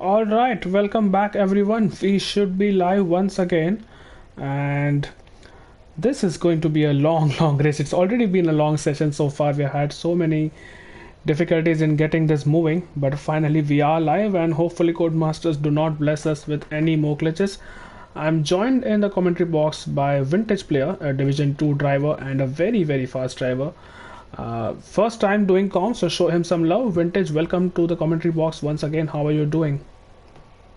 All right, welcome back everyone. We should be live once again, and this is going to be a long, long race. It's already been a long session so far. We had so many difficulties in getting this moving, but finally we are live, and hopefully Codemasters do not bless us with any more glitches. I'm joined in the commentary box by Vintage Player, a Division 2 driver and a very, very fast driver. First time doing comms, so show him some love. Vintage, welcome to the commentary box once again. How are you doing?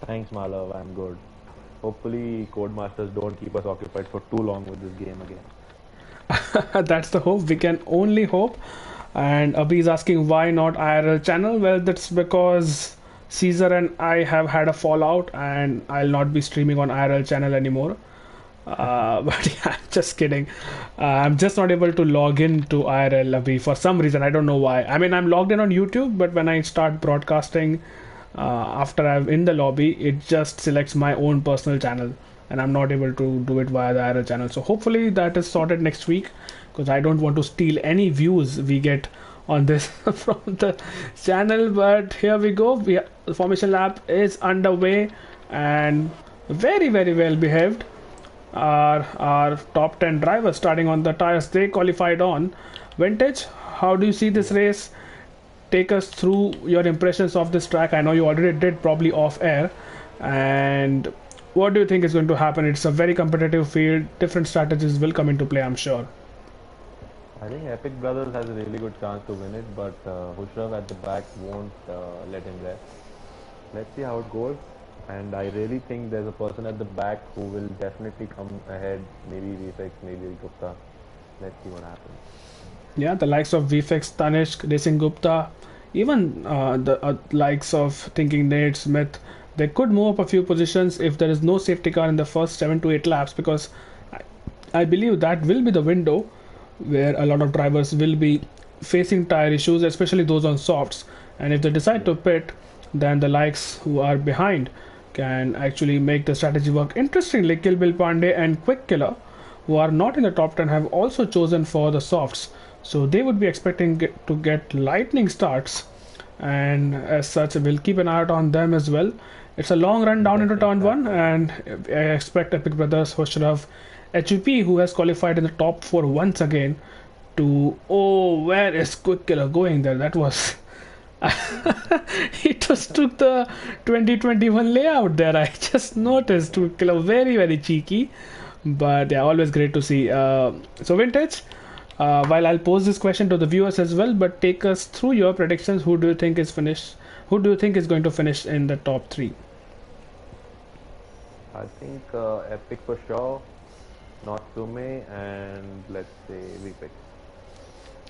Thanks, Malav. I'm good. Hopefully, Codemasters don't keep us occupied for too long with this game again. That's the hope. We can only hope. And Abhi is asking why not IRL channel. Well, that's because Caesar and I have had a fallout, and I'll not be streaming on IRL channel anymore. But yeah, I'm just kidding. I'm just not able to log in to IRL Abhi for some reason. I don't know why. I mean, I'm logged in on YouTube, but when I start broadcasting after I'm in the lobby, it just selects my own personal channel, and I'm not able to do it via the IRL channel. So hopefully that is sorted next week, because I don't want to steal any views we get on this from the channel. But here we go. The formation lap is underway, and very, very well behaved are our top 10 drivers starting on the tires they qualified on. Vintage, how do you see this race? Take us through your impressions of this track. I know you already did, probably off air. And what do you think is going to happen? It's a very competitive field. Different strategies will come into play, I'm sure. I think Epic Brothers has a really good chance to win it, but Hushrav at the back won't let him rest. Let's see how it goes. And I really think there's a person at the back who will definitely come ahead. Maybe VFX, maybe Gupta. Let's see what happens. Yeah, the likes of VFX, Tanishq, Racing Gupta, even the likes of Thinking Nate, Smith, they could move up a few positions if there is no safety car in the first 7 to 8 laps, because I believe that will be the window where a lot of drivers will be facing tire issues, especially those on softs. And if they decide to pit, then the likes who are behind can actually make the strategy work. Interestingly, Kill Bill Pandey and Quick Killer, who are not in the top 10, have also chosen for the softs. So they would be expecting to get lightning starts, and as such, we'll keep an eye out on them as well. It's a long run down into turn 1, and I expect Epic Brothers, Hoshrav, HUP, who has qualified in the top 4 once again, to. Oh, where is Quick Killer going there? That was. He just took the 2021 layout there. I just noticed. Quick Killer, very, very cheeky. But yeah, always great to see. So, Vintage. While I'll pose this question to the viewers as well, but take us through your predictions. Who do you think is finished? Who do you think is going to finish in the top 3? I think Epic for sure, Natsume, and let's say VFX.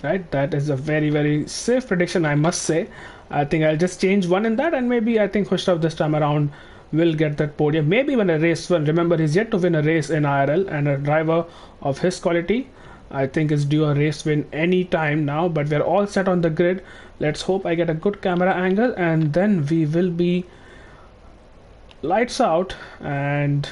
Right, that is a very, very safe prediction, I must say. I think I'll just change one in that, and maybe I think Hushrav this time around will get that podium. Maybe when a race win. Remember, he's yet to win a race in IRL, and a driver of his quality, I think, is due a race win any time now. But we're all set on the grid. Let's hope I get a good camera angle, and then we will be lights out, and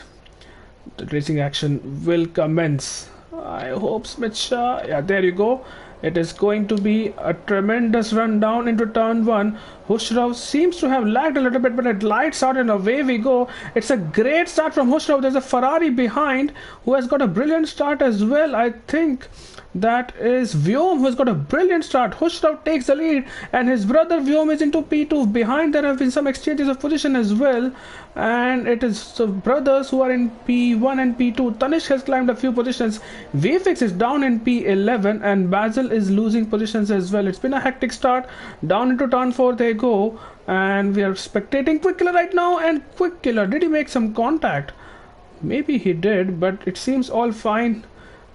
the racing action will commence. I hope Smith Shah. Yeah, there you go. It is going to be a tremendous run down into turn 1. Hushrav seems to have lagged a little bit, but it lights out and away we go. It's a great start from Hushrav. There's a Ferrari behind who has got a brilliant start as well. I think that is Vyom who has got a brilliant start. Hushrav takes the lead, and his brother Vyom is into P2. Behind there have been some exchanges of position as well, and it is the brothers who are in P1 and P2. Tanishq has climbed a few positions. VFX is down in P11, and Basil is losing positions as well. It's been a hectic start. Down into turn 4 they go, and we are spectating Quick Killer right now. And Quick Killer, did he make some contact? Maybe he did, but it seems all fine.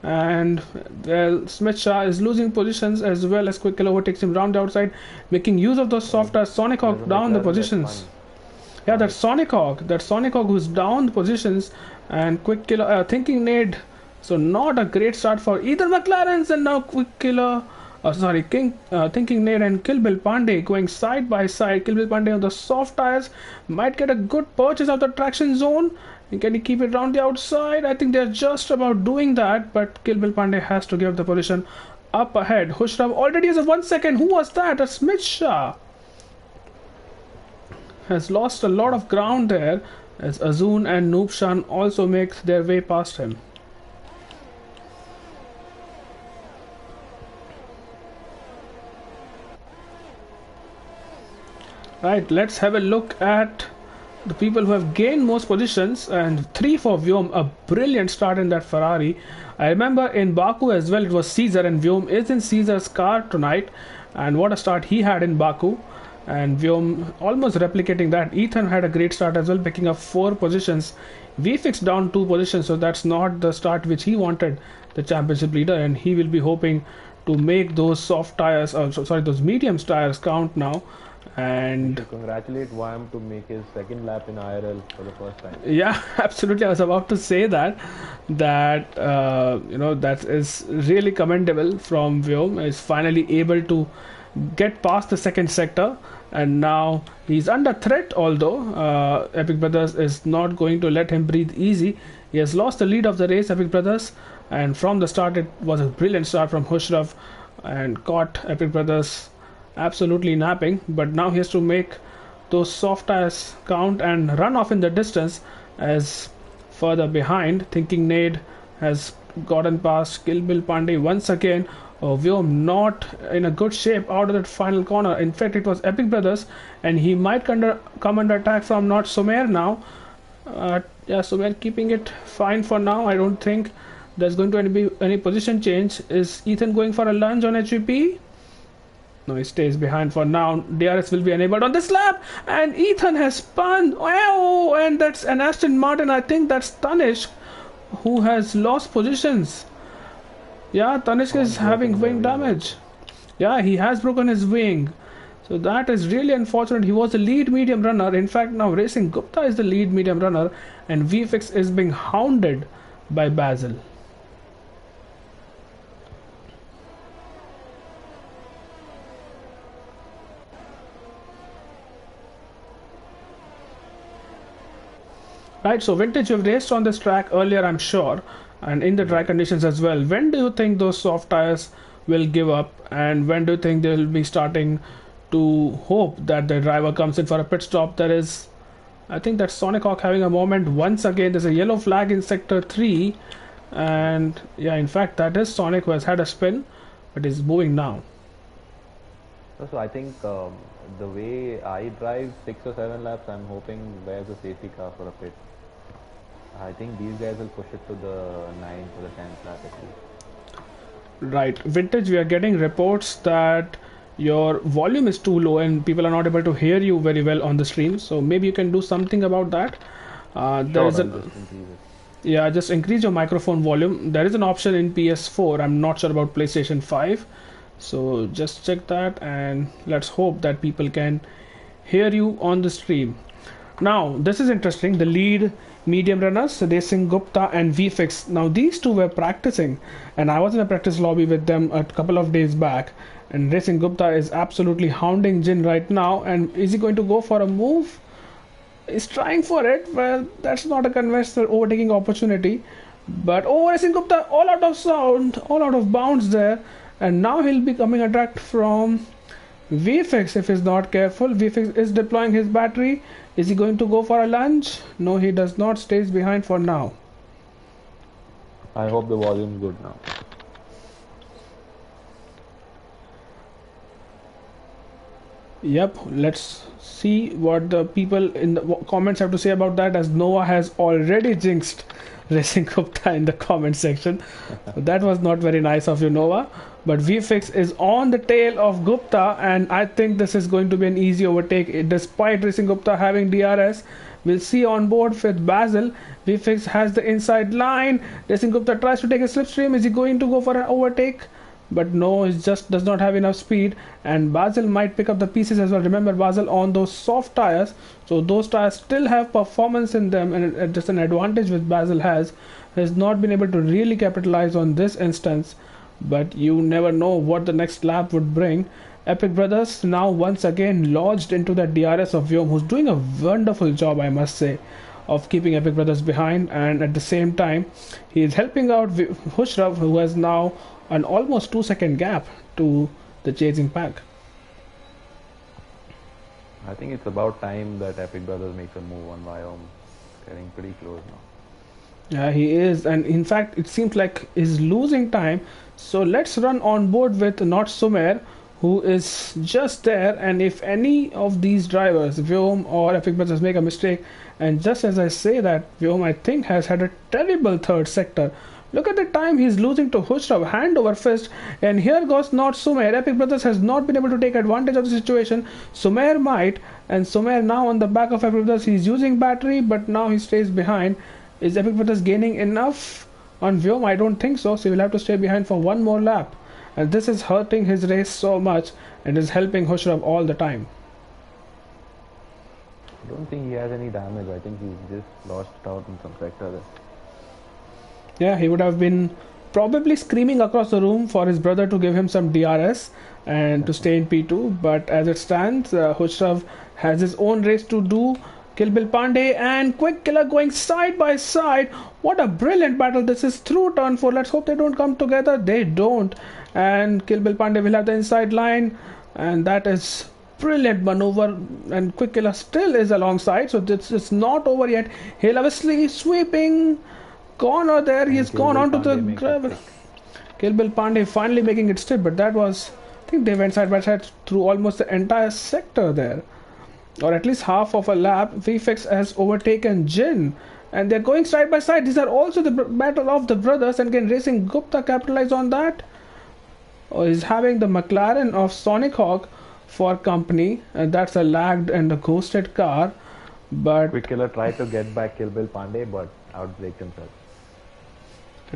And well, Smith Shah is losing positions as well as Quick Killer overtakes him round the outside, making use of those soft as Sonic Hawk down the positions. Yeah, that Sonic Hawk who's down the positions, and Quick Killer Thinking Nade. So not a great start for either McLarens, and now Quick Killer. Thinking Nade and Kill Bill Pandey going side by side. Kill Bill Pandey on the soft tires might get a good purchase of the traction zone. Can he keep it around the outside? I think they're just about doing that, but Kill Bill Pandey has to give the position up ahead. Hushrav already has a 1 second. Who was that? That's Smith Shah. has lost a lot of ground there as Azun and Noobshan also make their way past him. Right, let's have a look at the people who have gained most positions, and 3 for Vyom, a brilliant start in that Ferrari. I remember in Baku as well it was Caesar, and Vyom is in Caesar's car tonight, and what a start he had in Baku, and Vyom almost replicating that. Ethan had a great start as well, picking up 4 positions. VFix down 2 positions, so that's not the start which he wanted, the championship leader, and he will be hoping to make those soft tires, those medium tires count now. And congratulate Wyam to make his second lap in IRL for the first time. Yeah, absolutely. I was about to say that that is really commendable from Vyom. Is finally able to get past the second sector, and now he's under threat. Although Epic Brothers is not going to let him breathe easy. He has lost the lead of the race, Epic Brothers, and from the start it was a brilliant start from Hushraf and caught Epic Brothers absolutely napping, but now he has to make those soft tires count and run off in the distance as further behind. Thinking Nade has gotten past Kill Bill Pandey once again. Vyom not in a good shape out of that final corner. In fact, it was Epic Brothers, and he might come under attack from not Sumer now. Sumer keeping it fine for now. I don't think there's going to be any position change. Is Ethan going for a lunge on HVP? No, he stays behind for now. DRS will be enabled on this lap, and Ethan has spun. Oh, and that's an Aston Martin. I think that's Tanishq who has lost positions. Yeah, Tanishq is having wing damage. Yeah, he has broken his wing. So that is really unfortunate. He was the lead medium runner. In fact, now Racing Gupta is the lead medium runner, and VFX is being hounded by Basil. Right, so Vintage, you've raced on this track earlier, I'm sure, and in the dry conditions as well. When do you think those soft tires will give up, and when do you think they'll be starting to hope that the driver comes in for a pit stop? There is, I think that's Sonic Hawk having a moment once again. There's a yellow flag in sector 3, and yeah, in fact, that is Sonic who has had a spin, but is moving now. So I think the way I drive 6 or 7 laps, I'm hoping there's a safety car for a pit. I think these guys will push it to the 9th or the 10th lap at least. Right, Vintage, we are getting reports that your volume is too low and people are not able to hear you very well on the stream. So maybe you can do something about that. Just increase your microphone volume. There is an option in PS4. I'm not sure about PlayStation 5. So just check that, and let's hope that people can hear you on the stream. Now, this is interesting. The lead medium runners, Racing Gupta and VFX. Now, these two were practicing, and I was in a practice lobby with them a couple of days back. And Racing Gupta is absolutely hounding Jin right now. And is he going to go for a move? He's trying for it. Well, that's not a conventional overtaking opportunity. But Racing Gupta all out of sound, all out of bounds there. And now he'll be coming attacked from VFX if he's not careful. VFX is deploying his battery. Is he going to go for a lunge? No, he does not. Stays behind for now. I hope the volume's good now. Yep, let's see what the people in the comments have to say about that, as Noah has already jinxed Racing Gupta in the comment section. That was not very nice of you, Noah. But VFX is on the tail of Gupta, and I think this is going to be an easy overtake despite Racing Gupta having DRS. We'll see on board with Basil. VFX has the inside line. Racing Gupta tries to take a slipstream. Is he going to go for an overtake? But no, it just does not have enough speed, and Basil might pick up the pieces as well. Remember, Basil on those soft tires, so those tires still have performance in them, and just an advantage which Basil has not been able to really capitalize on this instance. But you never know what the next lap would bring. Epic Brothers now once again lodged into the DRS of Vyom, who's doing a wonderful job, I must say, of keeping Epic Brothers behind, and at the same time he is helping out Hushraf, who has now an almost 2-second gap to the chasing pack. I think it's about time that Epic Brothers makes a move on Vyom. Getting pretty close now. Yeah, he is, and in fact, it seems like he's losing time. So let's run on board with Not Sumer, who is just there. And if any of these drivers, Vyom or Epic Brothers, make a mistake, and just as I say that, Vyom I think has had a terrible third sector. Look at the time he's losing to Hushrav, hand over fist, and here goes Not Sumer. Epic Brothers has not been able to take advantage of the situation. Sumer might, and Sumer now on the back of Epic Brothers. He's using battery, but now he stays behind. Is Epic Brothers gaining enough on Vyom? I don't think so. So he will have to stay behind for one more lap. And this is hurting his race so much and is helping Hushrav all the time. I don't think he has any damage. I think he just lost out in some sector there. Yeah, he would have been probably screaming across the room for his brother to give him some DRS and to stay in P2. But as it stands, Hushrav has his own race to do. Kill Bill Pandey and Quick Killer going side by side. What a brilliant battle this is through turn 4. Let's hope they don't come together. They don't. And Kill Bill Pandey will have the inside line. And that is brilliant maneuver. And Quick Killer still is alongside. So this is not over yet. He'll obviously sweeping corner there. He's gone onto the gravel. Kill Bill Pandey finally making it stiff. But that was, I think they went side by side through almost the entire sector there. Or at least half of a lap. VFX has overtaken Jin, and they're going side by side. These are also the battle of the brothers, and can Racing Gupta capitalize on that? Or is having the McLaren of Sonic Hawk for company, and that's a lagged and a ghosted car. But Quick Killer tried to get back Kill Bill Pandey, but outbraked himself.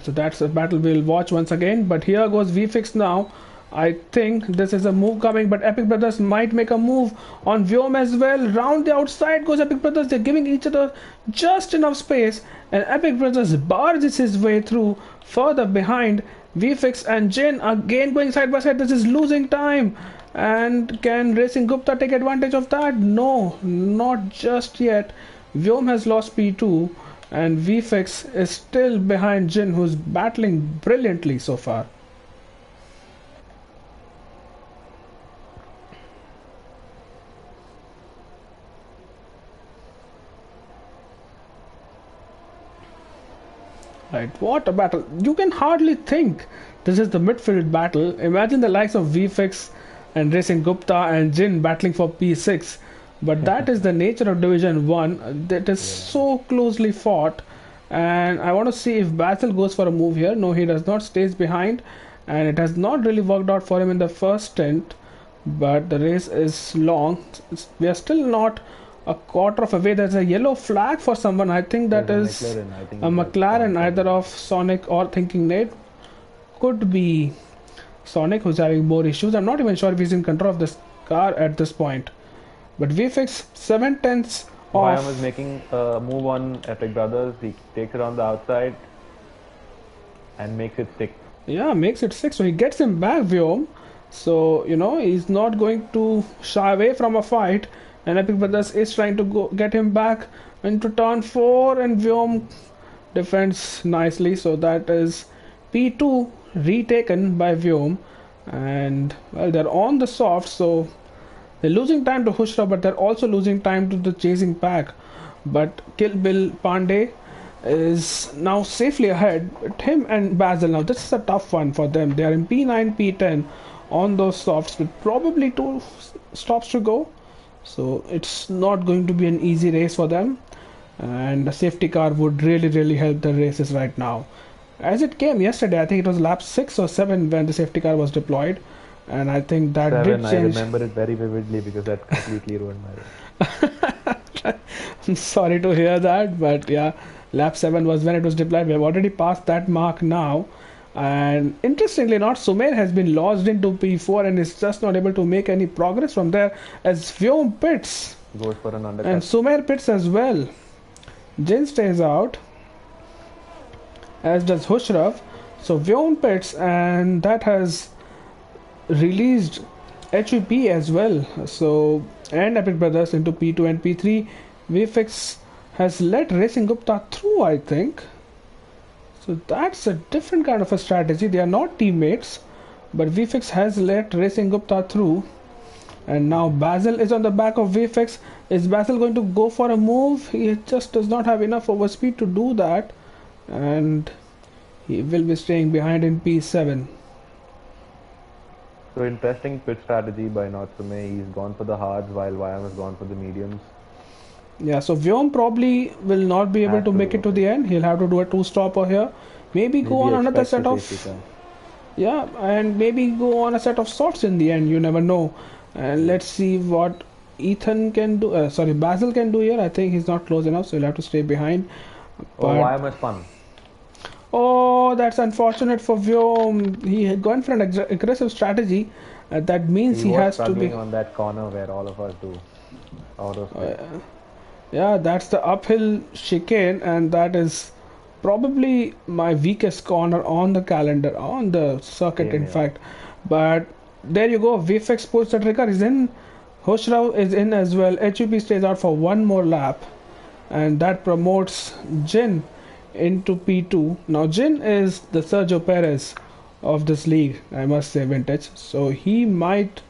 So that's a battle we'll watch once again. But here goes VFX now. I think this is a move coming, but Epic Brothers might make a move on Vyom as well. Round the outside goes Epic Brothers. They're giving each other just enough space, and Epic Brothers barges his way through further behind. VFX and Jin again going side by side. This is losing time. And can Racing Gupta take advantage of that? No, not just yet. Vyom has lost P2, and VFX is still behind Jin, who's battling brilliantly so far. Right, what a battle. You can hardly think this is the midfield battle. Imagine the likes of VFX and Racing Gupta and Jin battling for P6. But that is the nature of Division 1. That is so closely fought. And I want to see if Basil goes for a move here. No, he does not. Stays behind. And it has not really worked out for him in the first stint. But the race is long. We are still not a quarter of a way. There's a yellow flag for someone. I think that is a McLaren, either of Sonic or Thinking Nate. Could be Sonic, who's having more issues. I'm not even sure if he's in control of this car at this point. But VFX 7/10 off. Vyom is making a move on Epic Brothers. He takes it on the outside and makes it stick. Yeah, makes it 6. So he gets him back, Vyom. So, you know, he's not going to shy away from a fight. And Epic Brothers is trying to get him back into turn 4, and Vyom defends nicely. So that is P2 retaken by Vyom. And, well, they're on the soft, so they're losing time to Hushra, but they're also losing time to the chasing pack. But Kill Bill Pandey is now safely ahead. But him and Basil now, this is a tough one for them. They are in P9, P10 on those softs with probably 2 stops to go. So it's not going to be an easy race for them, and the safety car would really help the races right now. As it came yesterday, I think it was lap 6 or 7 when the safety car was deployed, and I think that 7, did change. I remember it very vividly because that completely ruined my race. I'm sorry to hear that, but yeah, lap 7 was when it was deployed. We have already passed that mark now. And interestingly not, Sumer has been lodged into P4 and is just not able to make any progress from there as Vyom pits. Goes for an undercut. And Sumer pits as well. Jin stays out, as does Hushrav. So Vyom pits, and that has released HVP as well. So, and Epic Brothers into P2 and P3. VFX has let Racing Gupta through, I think. So that's a different kind of a strategy. They are not teammates, but VFX has let Racing Gupta through. And now Basil is on the back of VFX. Is Basil going to go for a move? He just does not have enough overspeed to do that. And he will be staying behind in P7. So interesting pit strategy by Natsume. He's gone for the hards while Vyam has gone for the mediums. Yeah, so Vyom probably will not be able Has to to make do it to it. the end. He'll have to do a two-stopper here. Maybe go on Maybe another expect set a safety of... car. Yeah, and maybe go on a set of sorts in the end. You never know. And let's see what Ethan can do. Sorry, Basil can do here. I think he's not close enough, so he'll have to stay behind. Oh, But Vyam has spun. oh, that's unfortunate for Vyom. He had gone for an aggressive strategy. That means He he was has to be. struggling on that corner where all of us do. Auto split. Yeah, that's the uphill chicane, and that is probably my weakest corner on the calendar, on the circuit, Same in here. fact. But there you go. VFX Sports Trigger is in. Hoshrao is in as well. HUP stays out for one more lap, and that promotes Jin into P2. Now, Jin is the Sergio Perez of this league, I must say, vintage. So he might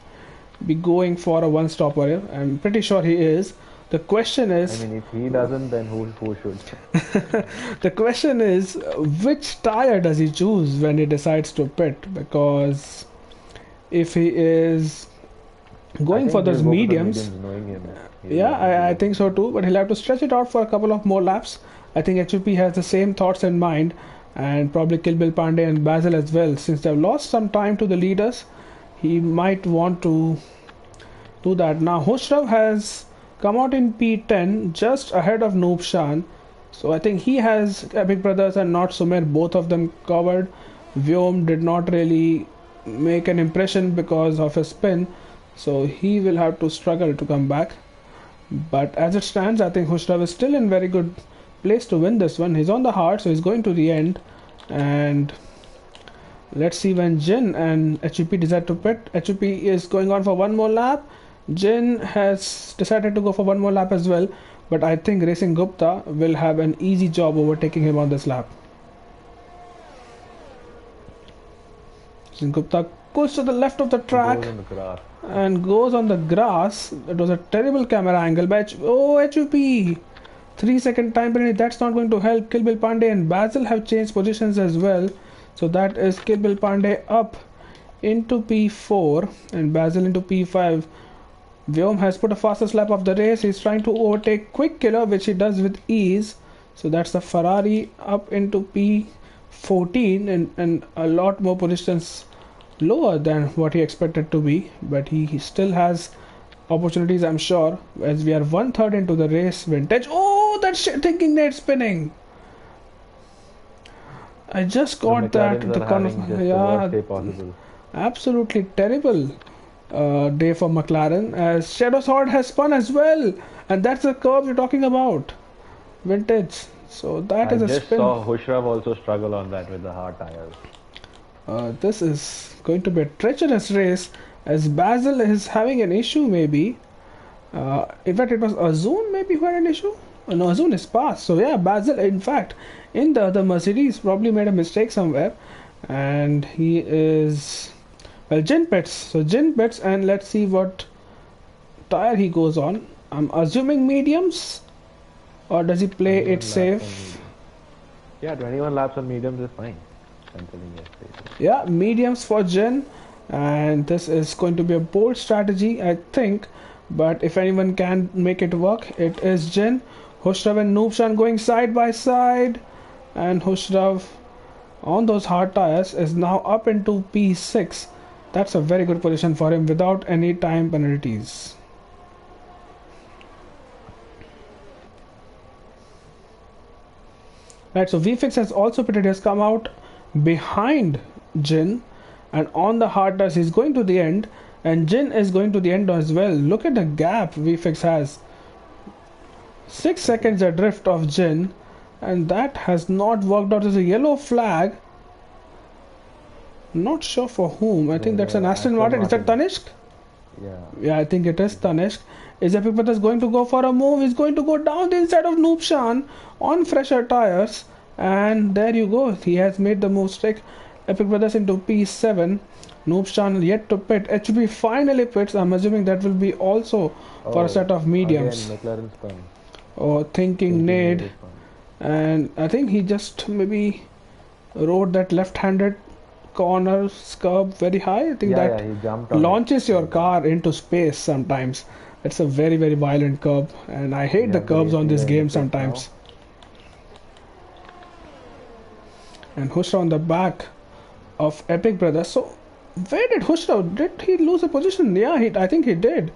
be going for a one stopper here. I'm pretty sure he is. The question I is, mean, if he doesn't, then who should? the question is, which tire does he choose when he decides to pit? Because if he is going for those he'll go the mediums, knowing him. yeah, I think so too. But he'll have to stretch it out for a couple of more laps. I think HUP has the same thoughts in mind, and probably Kill Bill Pandey and Basil as well. Since they've lost some time to the leaders, he might want to do that. Now, Hoshrav has come out in P10 just ahead of Noob Shan. So I think he has Epic Brothers and Not Sumer, both of them covered. Vyom did not really make an impression because of his spin, so he will have to struggle to come back. But as it stands, I think Hoshrav is still in very good place to win this one. He's on the hard, so he's going to the end. And let's see when Jin and HUP decide to pit. HUP is going on for one more lap. Jin has decided to go for one more lap as well, but I think Racing Gupta will have an easy job overtaking him on this lap. Racing Gupta goes to the left of the track Goes in the grass. and goes on the grass. It was a terrible camera angle by HUP. 3-second time penalty, that's not going to help. Kill Bill Pandey and Basil have changed positions as well. So that is Kill Bill Pandey up into P4 and Basil into P5. Vyom has put a fastest lap of the race. He's trying to overtake Quick Killer, which he does with ease. So that's the Ferrari up into P14 and a lot more positions lower than what he expected to be. But he still has opportunities, I'm sure, as we are 1/3 into the race. Vintage. Oh, that shit thinking net spinning. I just got that. McLarens The are having just the worst day possible. absolutely terrible day for McLaren, as Shadow Sword has spun as well, and that's the curve you're talking about, vintage. So that I is a just spin. saw Hoshrav also struggle on that with the hard tires. This is going to be a treacherous race, as Basil is having an issue maybe. In fact, it was Azun maybe who had an issue. No, Azun is passed. So yeah, Basil, in fact, in the other Mercedes probably made a mistake somewhere, and he is, well, Jin pits. So Jin pits, and let's see what tire he goes on. I'm assuming mediums, or does he play 21 it laps on safe? medium. Yeah, 21 laps on mediums is fine. I'm telling you. Yeah, mediums for Jin, and this is going to be a bold strategy, I think. But if anyone can make it work, it is Jin. Hoshrav and Noobshan going side by side, and Hoshrav on those hard tires is now up into P6. That's a very good position for him without any time penalties. Right, so VFix has also pitted. He has come out behind Jin, and on the hard tires he's going to the end, and Jin is going to the end as well. Look at the gap VFix has. 6 seconds adrift of Jin, and that has not worked out. There's a yellow flag. Not sure for whom. I think that's an Aston Martin. Is that Tanishq? Yeah. Yeah, I think it is Tanishq. Is Epic Brothers going to go for a move? He's going to go down the inside of Noobshan on fresher tires. And there you go. He has made the move stick. Epic Brothers into P7. Noobshan yet to pit. HB finally pits. I'm assuming that will be also for a Oh, set of again mediums. McLaren spun. Or thinking Thinking Nade. made it spun. And I think he just maybe rode that left-handed corner curb very high. I think Yeah, yeah, that he jumped on it. launches your car into space sometimes. It's a very, very violent curb, and I We hate the have the curbs race on this leader in the game pit now. sometimes. And Hushra on the back of Epic Brothers. So, where did Hushra? Did he lose a position? Yeah, I think he did.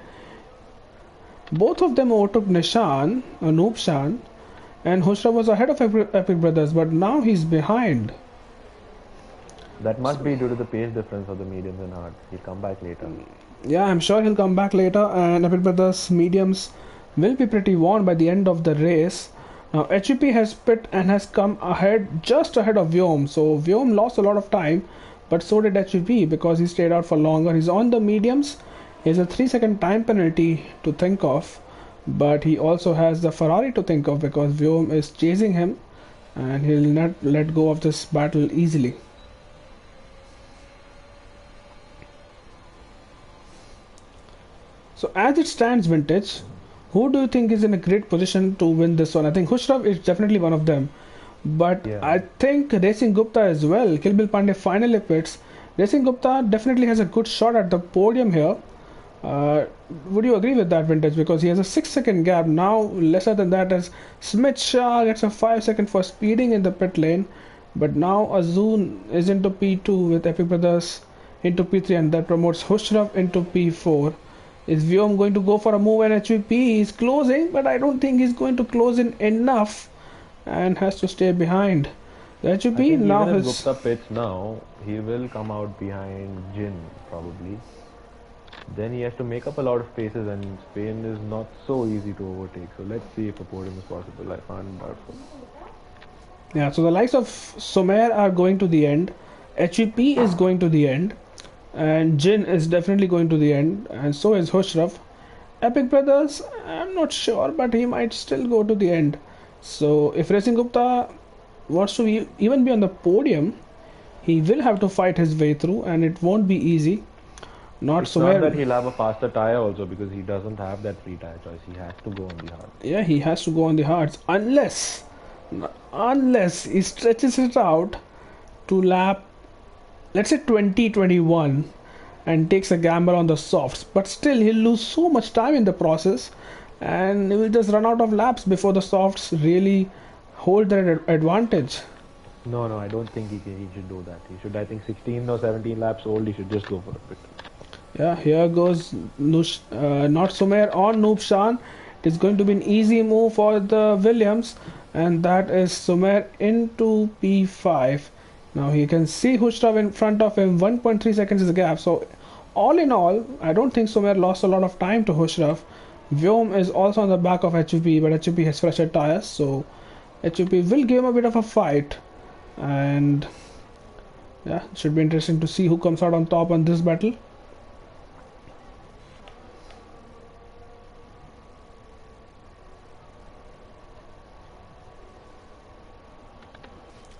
Both of them overtook Nishan, Anoop Shan, and Hushra was ahead of Epic Brothers, but now he's behind. That must be So, due to the pace difference of the mediums and hards. He'll come back later. yeah, I'm sure he'll come back later, and Epic Brothers mediums will be pretty worn by the end of the race. Now, HEP has pit and has come ahead, just ahead of Vyom. So, Vyom lost a lot of time, but so did HEP because he stayed out for longer. He's on the mediums. He has a 3-second time penalty to think of, but he also has the Ferrari to think of because Vyom is chasing him and he'll not let go of this battle easily. So as it stands, Vintage, who do you think is in a great position to win this one? I think Khusrav is definitely one of them. But Yeah. I think Racing Gupta as well. Kilbil Pandey finally pits. Racing Gupta definitely has a good shot at the podium here. Uh, would you agree with that, Vintage? Because he has a 6-second gap. Now, lesser than that, as Smith Shah gets a 5-second for speeding in the pit lane. But now Azun is into P2 with Epic Brothers into P3, and that promotes Hushraf into P4. Is Vyom going to go for a move and HVP? He's closing, but I don't think he's going to close in enough and has to stay behind. The I HVP think now even if has. Gupta pits now, he will come out behind Jin probably. Then he has to make up a lot of paces, and Spain is not so easy to overtake. So let's see if a podium is possible. I find doubtful. Yeah, so the likes of Somer are going to the end. HVP is going to the end. And Jin is definitely going to the end. And so is Hushraf. Epic Brothers, I'm not sure, but he might still go to the end. So if Racing Gupta wants to even be on the podium, he will have to fight his way through, and it won't be easy. Not It's not that Somer. he'll have a faster tire also because he doesn't have that free tire choice. He has to go on the hard. Yeah, he has to go on the hards unless he stretches it out to lap, let's say 2021, and takes a gamble on the softs. But still, he'll lose so much time in the process, and he will just run out of laps before the softs really hold their advantage. No, no, I don't think he should do that. He should, I think, 16 or 17 laps old. He should just go for a pit. Yeah, here goes not Sumer on Noob Shan. It is going to be an easy move for the Williams, and that is Sumer into P5. Now you can see Hushrav in front of him, 1.3 seconds is the gap. So, all in all, I don't think Sumer lost a lot of time to Hushrav. Vyom is also on the back of HUP, but HUP has fresher tires, so HUP will give him a bit of a fight. And yeah, it should be interesting to see who comes out on top on this battle.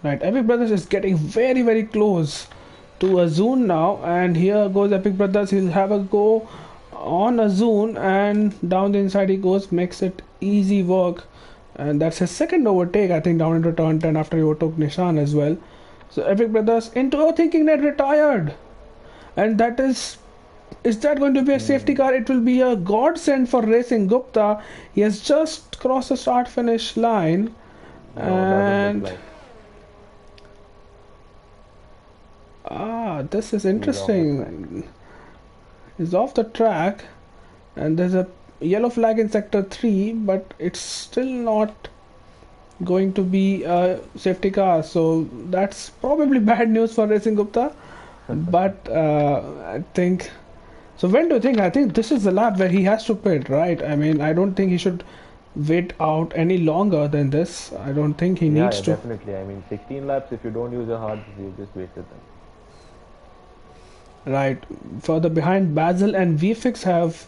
Right, Epic Brothers is getting very, very close to Azun now, and here goes Epic Brothers. He'll have a go on Azun, and down the inside he goes, makes it easy work, and that's his second overtake, I think, down into turn 10 after he overtook Nishan as well. So Epic Brothers into thinking that retired, and that is that going to be a safety car? It will be a godsend for Racing Gupta. He has just crossed the start finish line, No, doesn't look and like. this is He's off the track. interesting. He's off the track, and there's a yellow flag in sector 3, but it's still not going to be a safety car. So that's probably bad news for Racing Gupta. But I think. So when do you think? I think this is the lap where he has to pit, right? I mean, I don't think he should wait out any longer than this. I don't think he Yeah, needs yeah, to. definitely. I mean, 16 laps, if you don't use your hards, you just wasted them. Right. Further behind, Basil and VFix have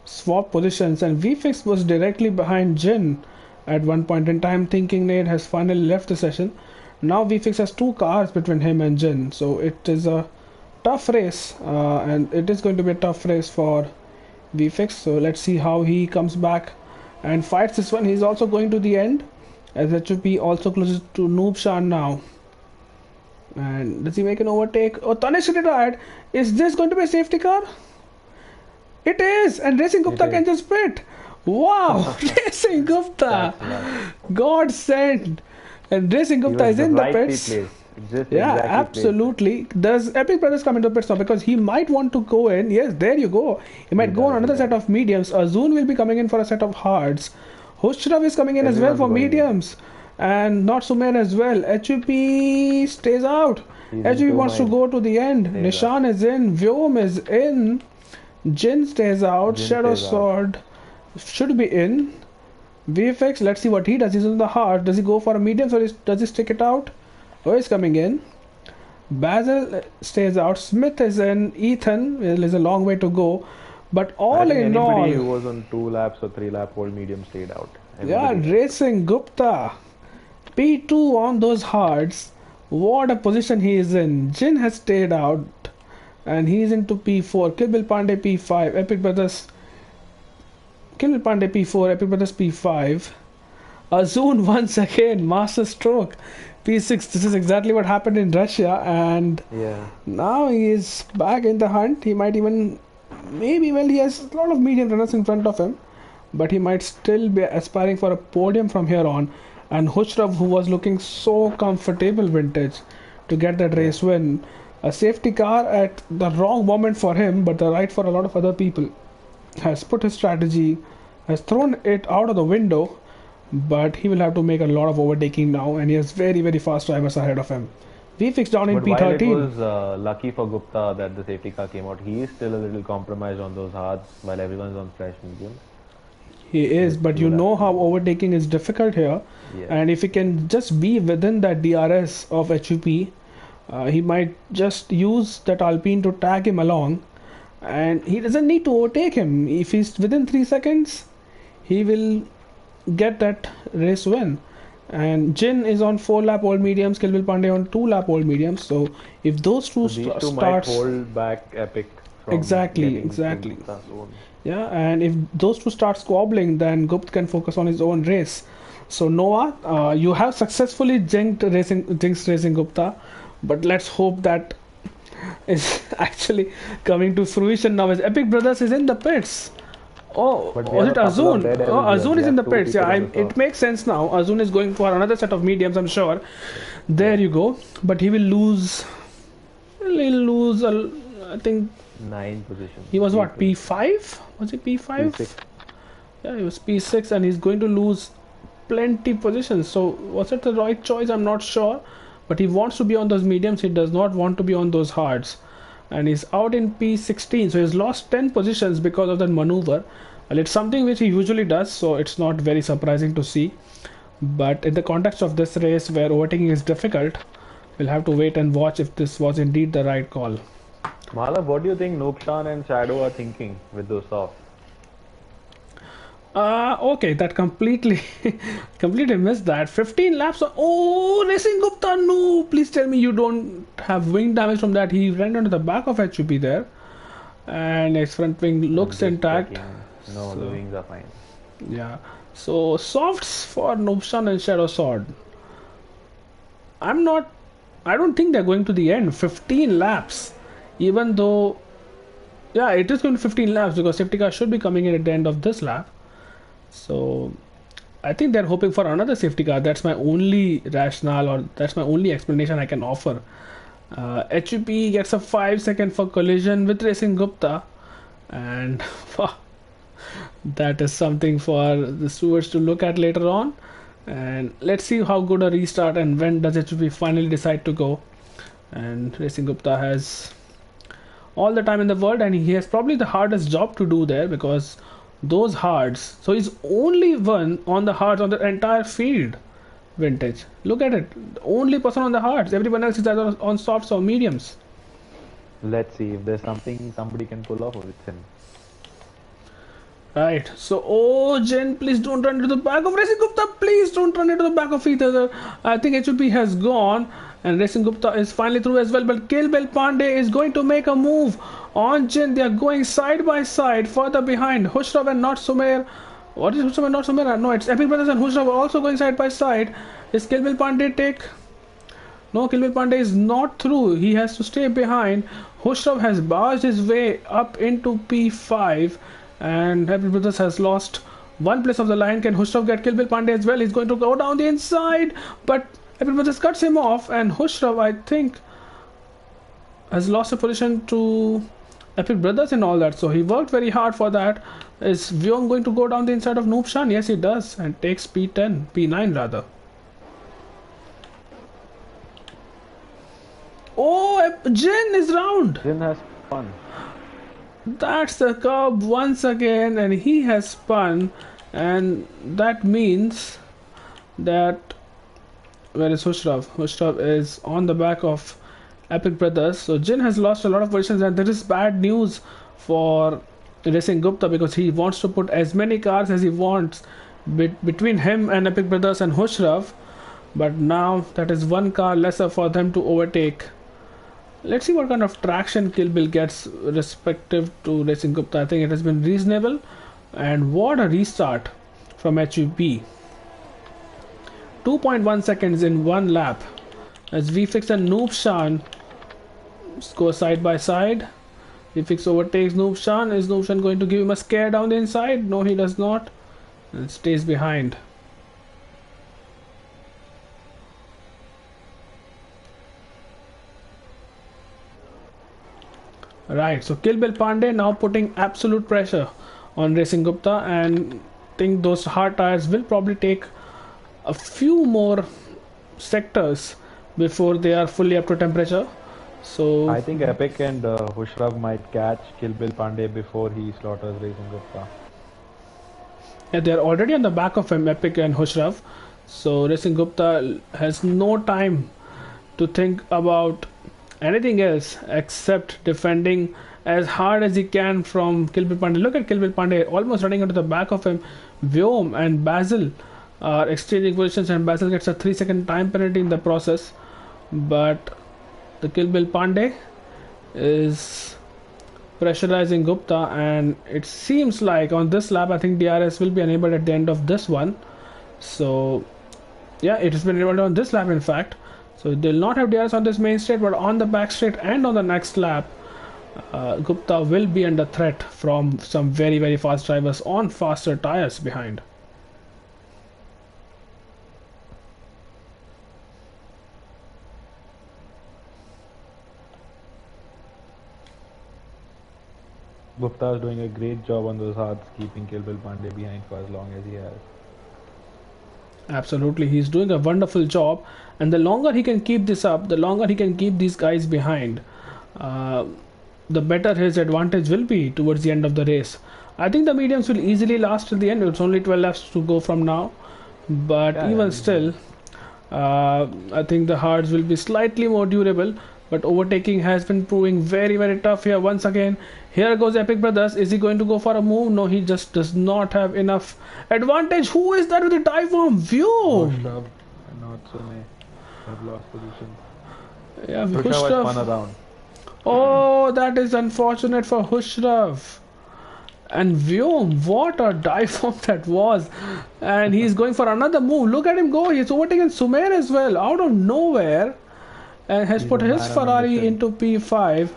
swapped positions, and VFix was directly behind Jin at one point in time, thinking Nate has finally left the session. Now VFix has two cars between him and Jin, so it is a tough race, and it is going to be a tough race for VFX. So let's see how he comes back and fights this one. He's also going to the end, as HUP also closes to Noob Shan now. And does he make an overtake? Oh, Tanish retired. Is this going to be a safety car? It is, and Racing Gupta can just pit. Wow, Racing Gupta, God sent, and Racing Gupta is in the pits. Yeah, absolutely. Does Epic Brothers come into the pits now? Because he might want to go in. Yes, there you go. He might go on another set of mediums. Azun will be coming in for a set of hards. Hushraf is coming in as well for mediums. And not Sumer as well. HUP stays out. HUP wants to go to the end. Nishan is in. Vyom is in. Jin stays out. Shadow Sword should be in. VFX, let's see what he does. He's on the hard. Does he go for a medium or does he stick it out? Oh, he's coming in. Basil stays out. Smith is in. Ethan, there's a long way to go. But all in all, anybody who was on 2 laps or 3 lap old medium stayed out. Yeah, Racing Gupta. P2 on those hards. What a position he is in. Jin has stayed out. And he's into P4. Kilbil Pandey P5. Epic Brothers. Kilbil Pandey P4. Epic Brothers P5. Azun once again. Master stroke. P6. This is exactly what happened in Russia. And now he is back in the hunt. He might even... Maybe, well, he has a lot of medium runners in front of him. But he might still be aspiring for a podium from here on. And Hushraf, who was looking so comfortable vintage to get that race win. A safety car at the wrong moment for him, but the right for a lot of other people. Has put his strategy, has thrown it out of the window, but he will have to make a lot of overtaking now, and he has very, very fast drivers ahead of him. VFX down in P13. While it was lucky for Gupta that the safety car came out, he is still a little compromised on those hards while everyone's on fresh mediums. He is, but you know how overtaking is difficult here. And if he can just be within that DRS of HUP, he might just use that Alpine to tag him along, and he doesn't need to overtake him. If he's within 3 seconds, he will get that race win. And Jin is on 4 lap old mediums, Kilbil Pandey on 2 lap old mediums. So if those two starts, might hold back Epic from exactly. Yeah, and if those two start squabbling, then Gupta can focus on his own race. So Noah, you have successfully jinxed Racing Gupta, but let's hope that is actually coming to fruition now. As Epic Brothers is in the pits. Oh, was it Azun? Oh, Azun is in the pits. Yeah, it makes sense now. Azun is going for another set of mediums, I'm sure. There you go. But he will lose. He'll lose, I think, 9 positions. He was what, P5? Was it P5? P6. Yeah, he was P6, and he's going to lose plenty positions. So was it the right choice? I'm not sure. But he wants to be on those mediums. He does not want to be on those hards. And he's out in P16. So he's lost 10 positions because of that maneuver. Well, it's something which he usually does, so it's not very surprising to see. But in the context of this race where overtaking is difficult, we'll have to wait and watch if this was indeed the right call. Malav, what do you think Noob Shan and Shadow are thinking with those softs? Okay, that completely missed that. 15 laps. Oh, Racing Gupta, no! Please tell me you don't have wing damage from that. He ran onto the back of HUP there, and his front wing looks intact. No, the wings are fine. Yeah. So softs for Noob Shan and Shadow Sword. I don't think they're going to the end. 15 laps. Even though, yeah, it is going to 15 laps because safety car should be coming in at the end of this lap. So I think they're hoping for another safety car. That's my only rationale, or that's my only explanation I can offer. HUP gets a 5-second for collision with Racing Gupta, and that is something for the stewards to look at later on. And let's see how good a restart and when does HUP finally decide to go. And Racing Gupta has all the time in the world, and he has probably the hardest job to do there because those hards. So he's only one on the hards on the entire field. Vintage. Look at it. The only person on the hards. Everyone else is either on softs or mediums. Let's see if there's something somebody can pull off with him. Right. So, oh, Jen, please don't run into the back of Racing Gupta. Please don't run into the back of either. I think HUP has gone. and Racing Gupta is finally through as well. But Kill Bill Pandey is going to make a move on Jin. They are going side by side, further behind. Hushrav and not Sumer. What is Hushrav and not Sumer? No, it's Epic Brothers and Hushrav are also going side by side. Is Kill Bill Pandey take? No, Kill Bill Pandey is not through. He has to stay behind. Hushrav has barged his way up into P5, and Epic Brothers has lost one place of the line. Can Hushrav get Kill Bill Pandey as well? He's going to go down the inside, but Epic Brothers cuts him off, and Hushrav, I think, has lost a position to Epic Brothers and all that. So he worked very hard for that. Is Vyom going to go down the inside of Noob Shan? Yes, he does, and takes P10, P9 rather. Oh, Jin is round. Jin has fun. That's the curb once again, and he has spun, and that means that where is Hushrav? Hushrav is on the back of Epic Brothers. So Jin has lost a lot of positions, and there is bad news for Racing Gupta because he wants to put as many cars as he wants between him and Epic Brothers and Hushrav, but now that is one car lesser for them to overtake. Let's see what kind of traction Kill Bill gets respective to Racing Gupta. I think it has been reasonable, and what a restart from HUB. 2.1 seconds in one lap as VFix and Noob Shan go side by side. VFix overtakes Noob Shan. Is Noob Shan going to give him a scare down the inside? No, he does not, and stays behind. Right, so Kill Bill Pandey now putting absolute pressure on Racing Gupta, and think those hard tires will probably take a few more sectors before they are fully up to temperature. So I think Epic and Hushrav might catch Kill Bill Pandey before he slaughters Racing Gupta. yeah, they are already on the back of him, Epic and Hushrav. So Racing Gupta has no time to think about anything else except defending as hard as he can from Kill Bill Pandey. Look at Kill Bill Pandey almost running into the back of him. Vyom and Basil are exchanging positions, and Basil gets a 3-second time penalty in the process. But the Kill Bill Pandey is pressurizing Gupta, and it seems like on this lap I think DRS will be enabled at the end of this one. So yeah, it has been enabled on this lap in fact. So they'll not have DRS on this main straight, but on the back straight and on the next lap, Gupta will be under threat from some very fast drivers on faster tires behind. Gupta is doing a great job on those hards, keeping Kill Bill Pandey behind for as long as he has. Absolutely, he's doing a wonderful job, and the longer he can keep this up, the longer he can keep these guys behind, the better his advantage will be towards the end of the race. I think the mediums will easily last till the end. It's only 12 laps to go from now, but yeah, even still, I think the hards will be slightly more durable. But overtaking has been proving very tough here once again. Here goes Epic Brothers. Is he going to go for a move? No, he just does not have enough advantage. Who is that with the dive bomb? Vyom! Hushrav and not Sune have lost position. Yeah, Hushrav has spun around. Oh, that is unfortunate for Hushrav. And Vyom, what a dive bomb that was. And he's going for another move. Look at him go. He's overtaken Sumer as well, out of nowhere. And has put his Ferrari into P5.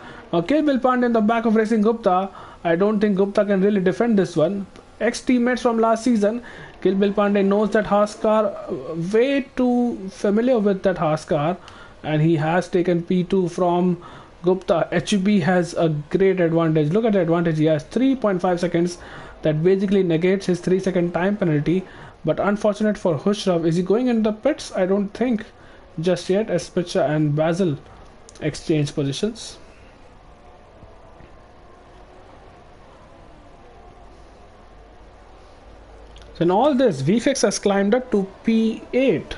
Kill Bill Pandey in the back of Racing Gupta. I don't think Gupta can really defend this one. Ex-teammates from last season. Kill Bill Pandey knows that Haas car, way too familiar with that Haas car. And he has taken P2 from Gupta. HUB has a great advantage. Look at the advantage he has. 3.5 seconds. That basically negates his 3-second time penalty. But unfortunate for Hushrav. Is he going in the pits? I don't think just yet, as Pitcha and Basil exchange positions. So in all this, VFX has climbed up to P8,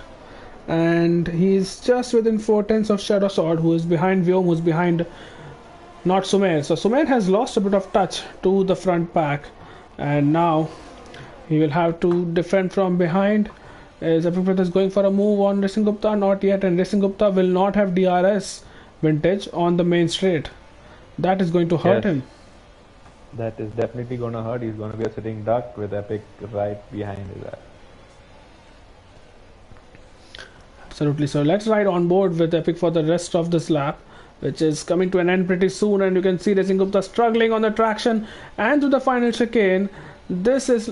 and he's just within 4/10 of Shadow Sword, who is behind Vyom, who's behind not Sumer. So Sumer has lost a bit of touch to the front pack, and now he will have to defend from behind. Is Epic Brothers going for a move on Racing Gupta? Not yet, and Racing Gupta will not have DRS vintage on the main straight. That is going to hurt Yes, him. that is definitely gonna hurt. He's gonna be a sitting duck with Epic right behind his ass. Absolutely. So let's ride on board with Epic for the rest of this lap, which is coming to an end pretty soon. And you can see Racing Gupta struggling on the traction and to the final chicane. This is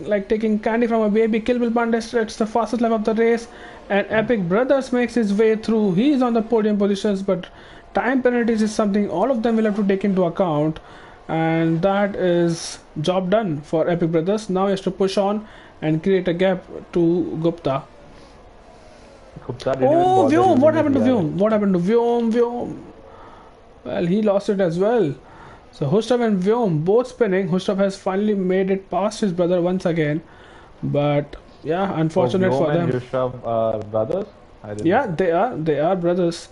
like taking candy from a baby. Kill Bill Pandey, it's the fastest lap of the race. And Epic Brothers makes his way through. He is on the podium positions, but time penalties is something all of them will have to take into account. And that is job done for Epic Brothers. Now he has to push on and create a gap to Gupta. Gupta didn't even Oh, bother Vyom! What using his happened to DRS. Vyom? What happened to Vyom? Vyom! Well, he lost it as well. So Hushtav and Vyom both spinning. Hushtav has finally made it past his brother once again. But yeah, Oh, unfortunate for Vyom and them. Yushrav are brothers? I didn't Yeah, know. they are brothers.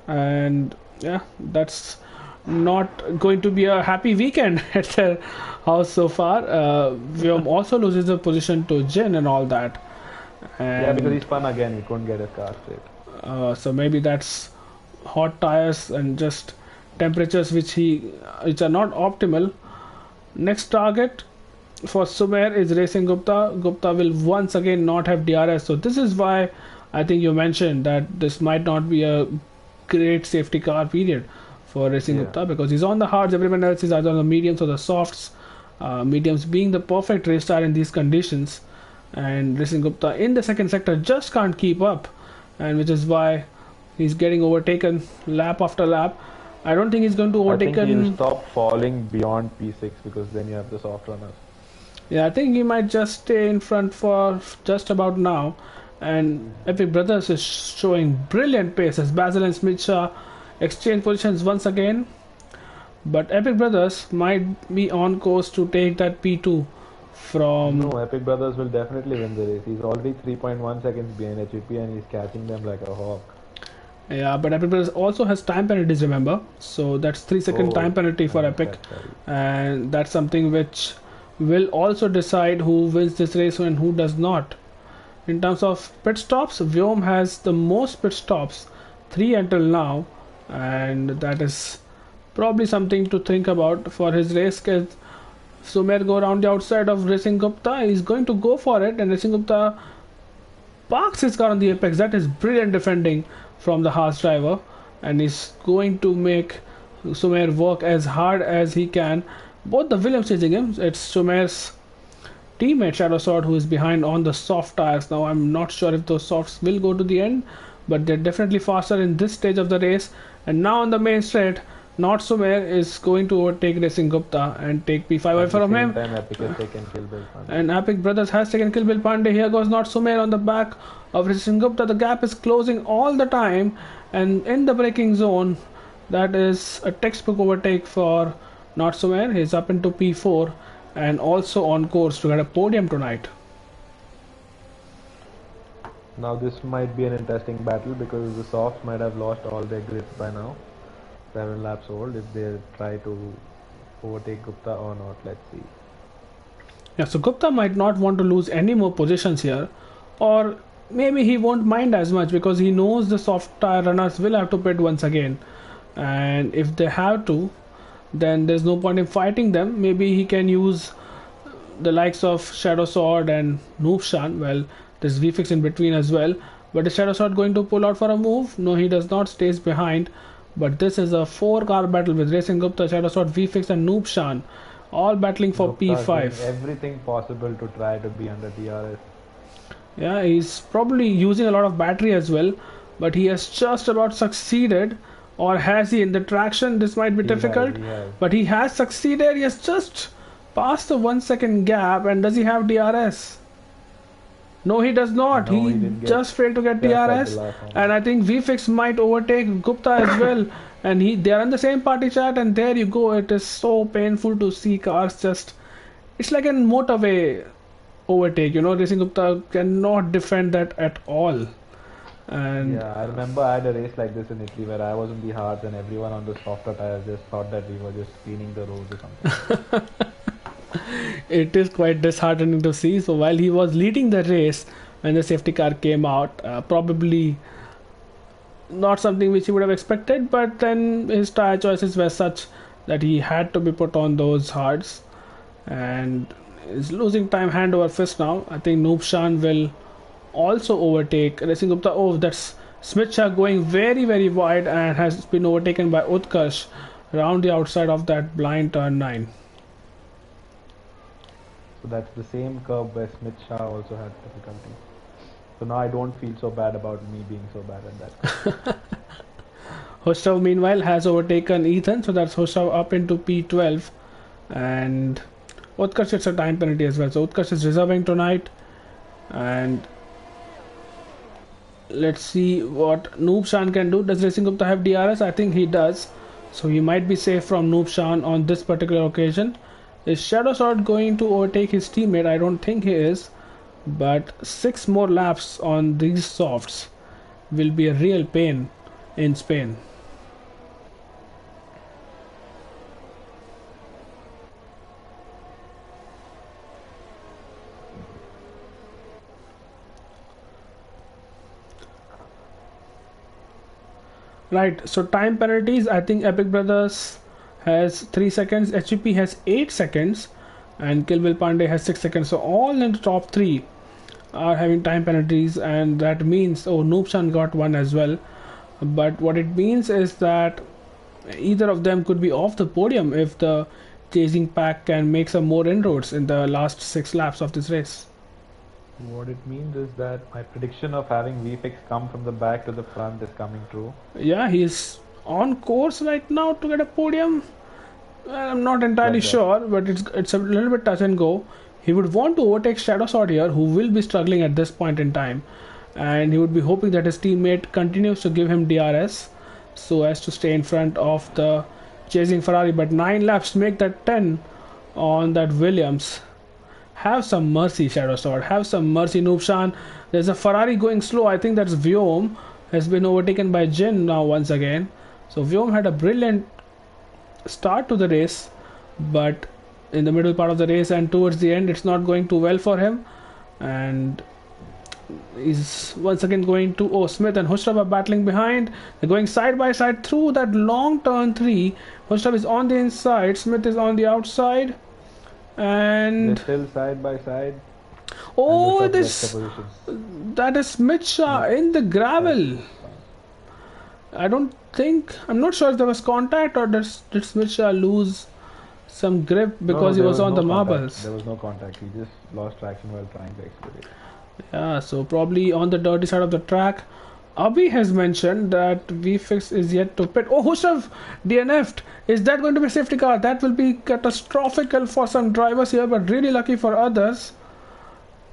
And yeah, that's not going to be a happy weekend at their house so far. Vyom also loses the position to Jin and all that. Yeah, because he And spun again. He couldn't get his car straight. so maybe that's hot tires and just temperatures which are not optimal. Next target for Sumer is Racing Gupta. Gupta will once again not have DRS, so this is why I think you mentioned that this might not be a great safety car period for Racing Yeah. Gupta, because he's on the hards, everyone else is either on the mediums or the softs. Mediums being the perfect race tire in these conditions, and Racing Gupta in the second sector just can't keep up, and which is why he's getting overtaken lap after lap. I don't think he's going to I think he'll overtaken. stop falling beyond P6 because then you have the soft runners. Yeah, I think he might just stay in front for just about now. And Epic Brothers is showing brilliant pace as Basil and Smith Shaw exchange positions once again. But Epic Brothers might be on course to take that P2 No, from. Epic Brothers will definitely win the race. He's already 3.1 seconds behind HEP and he's catching them like a hawk. Yeah, but Epic Brothers also has time penalties, remember? So that's 3 second Oh, time penalty for Epic. that's right. And that's something which will also decide who wins this race and who does not. In terms of pit stops, Vyom has the most pit stops, 3 until now, and that is probably something to think about for his race. Because Sumer go around the outside of Racing Gupta, he's going to go for it, and Racing Gupta parks his car on the apex. That is brilliant defending from the Haas driver, and he's going to make Sumer work as hard as he can. Both the Williams chasing him. It's Sumer's teammate Shadow Sword who is behind on the soft tires. Now I'm not sure if those softs will go to the end, but they're definitely faster in this stage of the race. And now on the main straight, not Sumer is going to overtake Racing Gupta and take P5 away At the from same him. time, Epic has taken Kill Bill Pandey. And Epic Brothers has taken Kill Bill Pandey. Here goes not Sumer on the back of Racing Gupta. The gap is closing all the time, and in the braking zone, that is a textbook overtake for not Sumer. He's up into P4 and also on course to get a podium tonight. Now this might be an interesting battle because the softs might have lost all their grip by now. 7 laps old if they try to overtake Gupta or not. Let's see. Yeah, so Gupta might not want to lose any more positions here, or maybe he won't mind as much because he knows the soft tire runners will have to pit once again, and if they have to, then there's no point in fighting them. Maybe he can use the likes of Shadow Sword and Noobshan. Well, there's VFix in between as well. But is Shadow Sword going to pull out for a move? No, he does not. Stays behind. But this is a 4 car battle with Racing Gupta, Shadow Sword, VFix, and Noobshan, all battling for Gupta is doing P5. everything possible to try to be under DRS. Yeah, he's probably using a lot of battery as well, but he has just about succeeded. Or has he in the traction? This might be difficult, He has. but he has succeeded. He has just passed the 1 second gap. And does he have DRS? No, he does not. No, He he didn't get just failed to get just at the DRS, last moment. and I think VFix might overtake Gupta as well. And they are in the same party chat, and there you go. It is so painful to see cars just. It's like a motorway overtake. Racing Gupta cannot defend that at all. And Yeah, I remember I had a race like this in Italy where I was on the hards and everyone on the softer tires just thought that we were just cleaning the roads or something. it is quite disheartening to see. So while he was leading the race, when the safety car came out. Probably not something which he would have expected, but then his tire choices were such that he had to be put on those hards, and is losing time hand over fist now. I think Noobshan will also overtake Racing Gupta. Oh, that's Smith Shah going very wide and has been overtaken by Utkarsh around the outside of that blind turn 9. So that's the same curve where Smith Shah also had difficulty. So now I don't feel so bad about me being so bad at that. Hustav meanwhile has overtaken Ethan, so that's Hustav up into P12, and Utkarsh gets a time penalty as well. So Utkarsh is reserving tonight, and let's see what Noobshan can do. Does Racing Gupta have DRS? I think he does, so he might be safe from Noobshan on this particular occasion. Is Shadow Sword going to overtake his teammate? I don't think he is, but 6 more laps on these softs will be a real pain in Spain. Right, so time penalties. I think Epic Brothers has 3 seconds, HEP has 8 seconds, and Kill Bill Pandey has 6 seconds. So all in the top 3 are having time penalties, and that means, oh, Noobshan got one as well. But what it means is that either of them could be off the podium if the chasing pack can make some more inroads in the last 6 laps of this race. What it means is that my prediction of having VFix come from the back to the front is coming true. Yeah, he's on course right now to get a podium. I'm not entirely sure, but it's a little bit touch and go. He would want to overtake Shadow Sword here, who will be struggling at this point in time, and he would be hoping that his teammate continues to give him DRS so as to stay in front of the chasing Ferrari. But 9 laps make that 10 on that Williams. Have some mercy, Shadow Sword. Have some mercy, Noobshan. There's a Ferrari going slow. I think that's Vyom. Has been overtaken by Jin now once again. So Vyom had a brilliant start to the race, but in the middle part of the race and towards the end, it's not going too well for him. And he's once again going to... Oh, Smith and Hushrav are battling behind. They're going side by side through that long turn 3. Hushrav is on the inside. Smith is on the outside. And they're still side by side. Oh, that is Smith Shah in the gravel. I'm not sure if there was contact, or did Smith Shah lose some grip because he was on the marbles. There was no contact. He just lost traction while trying to accelerate. Yeah, so probably on the dirty side of the track. Abhi has mentioned that VFix is yet to pit. Oh, Hushrav DNF'd. Is that going to be a safety car? That will be catastrophical for some drivers here, but really lucky for others.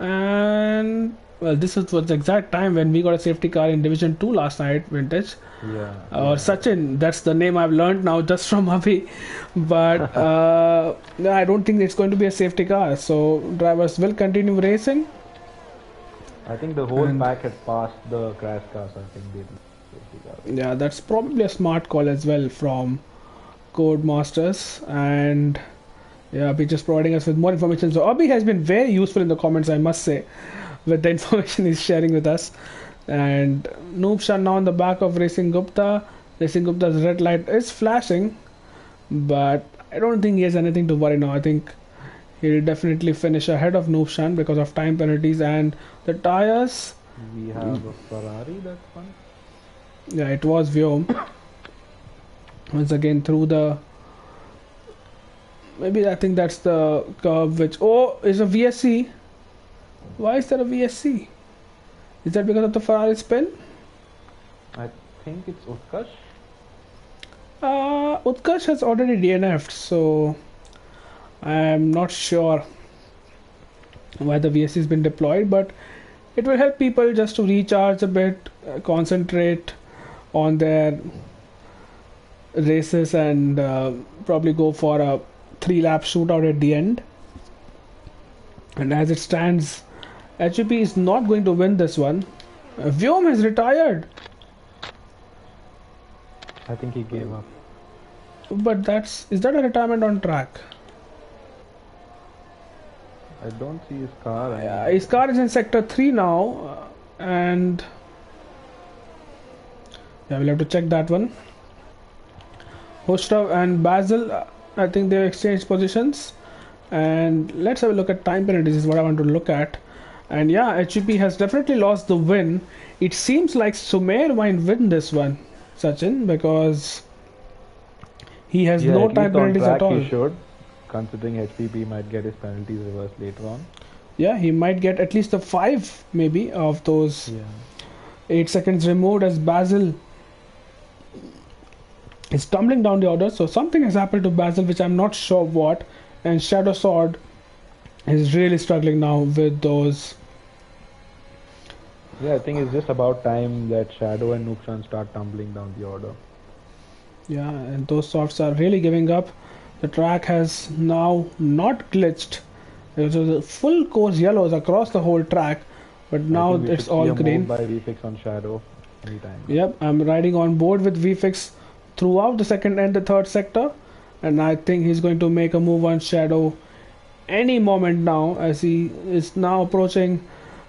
And well, this was the exact time when we got a safety car in Division 2 last night, Vintage. Yeah. Or Sachin, that's the name I've learned now just from Abhi. But no, I don't think it's going to be a safety car. So drivers will continue racing. I think the whole pack had passed the crash cars. I think they safety car. Yeah, that's probably a smart call as well from Codemasters. And yeah, Abhi just providing us with more information. So Abhi has been very useful in the comments, I must say, with the information he's sharing with us. And Noobshan now on the back of Racing Gupta. Racing Gupta's red light is flashing, but I don't think he has anything to worry now. I think he'll definitely finish ahead of Noobshan because of time penalties and the tires. We have a Ferrari, that's fun. Yeah, it was Vyom. Once again through the... Maybe I think that's the curve which... Oh, is a VSC. Why is there a VSC? Is that because of the Ferrari spin? I think it's Utkarsh. Utkarsh has already DNF'd, so I'm not sure why the VSC has been deployed, but it will help people just to recharge a bit, concentrate on their races, and probably go for a 3-lap shootout at the end. And as it stands, HEP is not going to win this one. Vyom has retired. I think he gave up. But is that a retirement on track? I don't see his car His anywhere. car is in sector 3 now, and yeah, we'll have to check that one. Hostrov and Basil, I think they exchanged positions. And let's have a look at time penalties, is what I want to look at. And yeah, HEP has definitely lost the win. It seems like Sumer might win this one, Sachin, because he has Yeah, no at time least on penalties at track he all. should, considering HPP might get his penalties reversed later on. Yeah, he might get at least a 5 maybe of those Yeah. 8 seconds removed as Basil is tumbling down the order. So something has happened to Basil, which I'm not sure what. And Shadow Sword is really struggling now with those. Yeah, I think it's just about time that Shadow and Nukshan start tumbling down the order. Yeah, and those softs are really giving up. The track has now not glitched. There was a full course yellows across the whole track, but I now think we it's should see all a move green. by VFix on Shadow anytime now. Yep, I'm riding on board with VFix throughout the second and the third sector, and I think he's going to make a move on Shadow any moment now as he is now approaching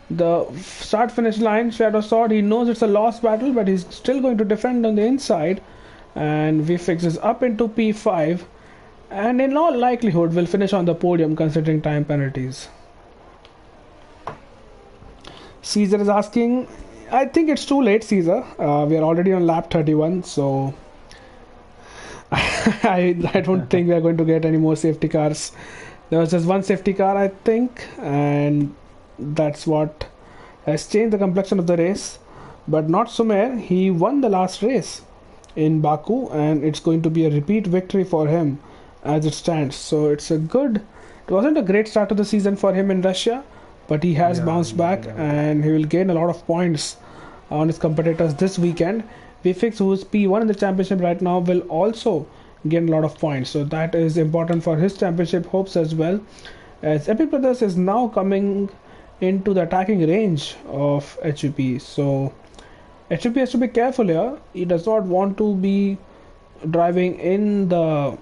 the start finish line. Shadow Sword, he knows it's a lost battle, but he's still going to defend on the inside, and VFix is up into P5 and in all likelihood will finish on the podium considering time penalties. Caesar is asking, I think it's too late, Caesar. We are already on lap 31, so I don't think we are going to get any more safety cars. There was just one safety car, I think, and that's what has changed the complexion of the race. But not Sumer. He won the last race in Baku, and it's going to be a repeat victory for him as it stands. So it's a good. It wasn't a great start to the season for him in Russia, but he has Yeah, bounced he back, did have a good and he start. will gain a lot of points on his competitors this weekend. Vfix, who is P1 in the championship right now, will also gain a lot of points. So that is important for his championship hopes as well. As Epic Brothers is now coming into the attacking range of HUP. So HUP has to be careful here. He does not want to be driving in the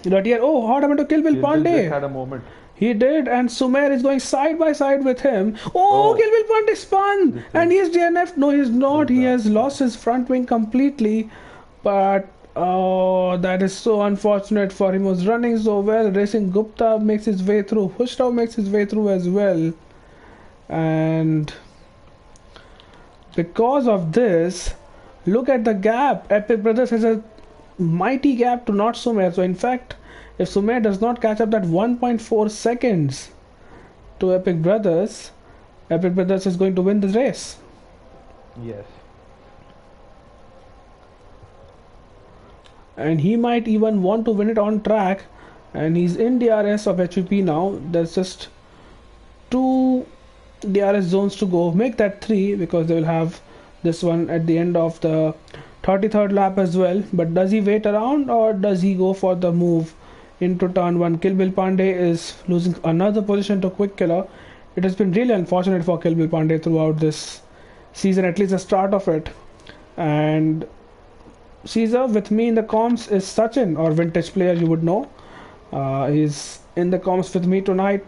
tier. Oh, what happened to Kill Bill Kill Bill just Pandey? had a moment. He did, and Sumer is going side by side with him. Oh, Oh, Kill Bill Pandey spun, this and is he is DNF. No, he's not. He bizarre. has lost his front wing completely. But oh, that is so unfortunate for him. He was running so well. Racing Gupta makes his way through. Hushtav makes his way through as well. And because of this, look at the gap. Epic Brothers has a mighty gap to not Sumer. So in fact, if Sumer does not catch up that 1.4 seconds to Epic Brothers, Epic Brothers is going to win this race. Yes. And he might even want to win it on track. And he's in DRS of HVP now. There's just 2 DRS zones to go. Make that 3 because they will have this one at the end of the 33rd lap as well. But does he wait around or does he go for the move into turn 1? Kill Bill Pandey is losing another position to Quick Killer. It has been really unfortunate for Kill Bill Pandey throughout this season, at least the start of it. And Caesar with me in the comms is Sachin, or Vintage Player, you would know. He's in the comms with me tonight.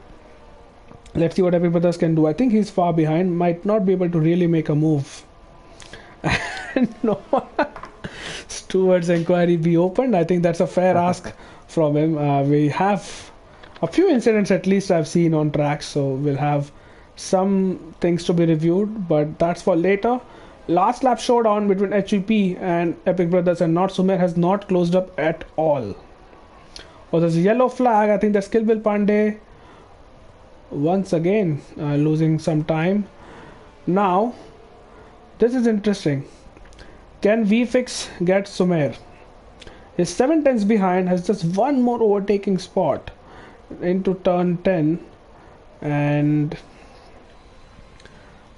Let's see what Epic Brothers can do. I think he's far behind, might not be able to really make a move. No. Stewards inquiry be opened. I think that's a fair ask from him. We have a few incidents at least I've seen on tracks, so we'll have some things to be reviewed, but that's for later. Last lap showdown between HEP and Epic Brothers, and not Sumer has not closed up at all. Oh, there's a yellow flag. I think that's Kill Bill Pandey once again losing some time. Now, this is interesting. Can VFix get Sumer? He's 7 tenths behind, has just one more overtaking spot into turn 10, and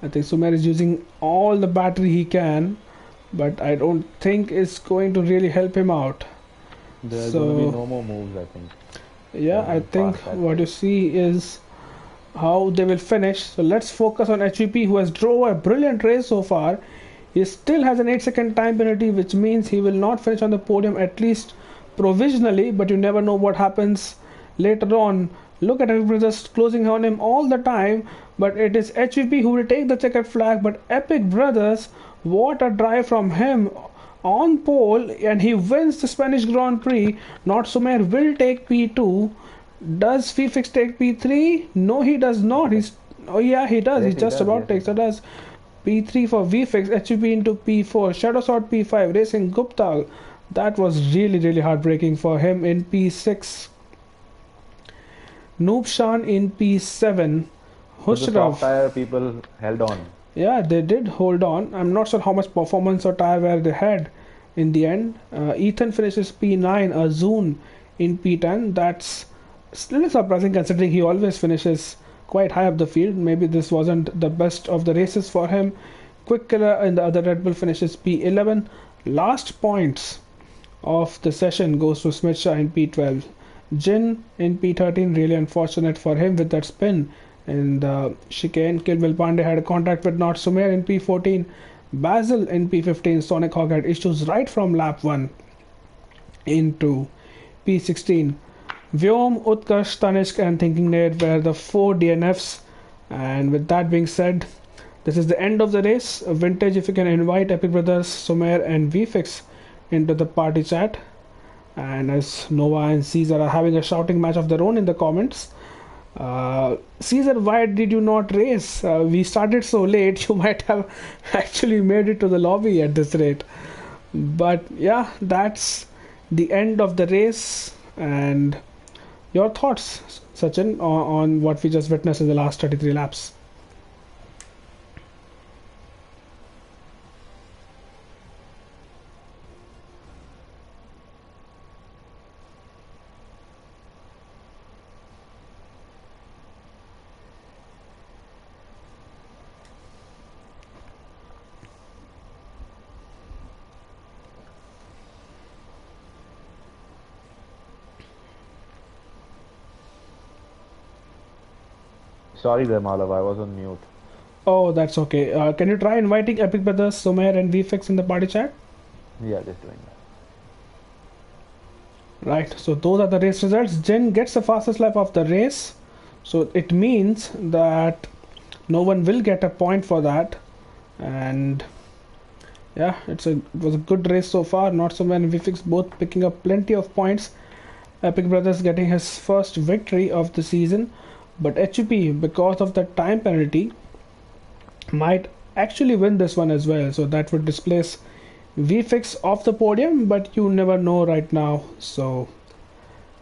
I think Sumer is using all the battery he can, but I don't think it's going to really help him out. There's going to be So no more moves, I think. yeah, They're I going think past that what you race. see is how they will finish. So let's focus on HVP, who has drove a brilliant race so far. He still has an 8-second time penalty, which means he will not finish on the podium, at least provisionally, but you never know what happens later on Look at Epic Brothers closing on him all the time, but it is HVP who will take the checkered flag. But Epic Brothers, what a drive from him on pole, and he wins the Spanish Grand Prix. Not Sumer will take P2. Does VFix take P3? No, he does not. He's Oh yeah, he does. He Yes, he just does. about Yes, he takes. So does. does P3 for VFix, HVP into P4, Shadow Sword P5, Racing Gupta. That was really heartbreaking for him in P6. Noob Shan in P7. But the soft Hushraf. tire people held on. Yeah, they did hold on. I'm not sure how much performance or tire wear they had in the end. Ethan finishes P9, Azun in P10. That's a little surprising considering he always finishes quite high up the field. Maybe this wasn't the best of the races for him. Quick Killer in the other Red Bull finishes P11. Last points of the session goes to Smith Shah in P12. Jin in P13, really unfortunate for him with that spin in the chicane. Kilbil Pandey had a contact with Not Sumer in P14. Basil in P15. Sonic Hawk had issues right from lap 1 into P16. Vyom, Utkarsh, Tanishq, and Thinking Nate were the 4 DNFs. And with that being said, this is the end of the race. Vintage, if you can invite Epic Brothers, Sumer, and VFix into the party chat. And as Nova and Caesar are having a shouting match of their own in the comments. Caesar, why did you not race? We started so late, you might have actually made it to the lobby at this rate. But yeah, that's the end of the race. And your thoughts, Sachin, on what we just witnessed in the last 33 laps? Sorry there, Malav. I was on mute. Oh, that's okay. Can you try inviting Epic Brothers, Sumer, and VFX in the party chat? Yeah, just doing that. Right, so those are the race results. Jen gets the fastest lap of the race, so it means that no one will get a point for that. And yeah, it was a good race so far. Not so many VFX both picking up plenty of points. Epic Brothers getting his first victory of the season, but HUP, because of the time penalty, might actually win this one as well. So that would displace VFix off the podium, but you never know right now. So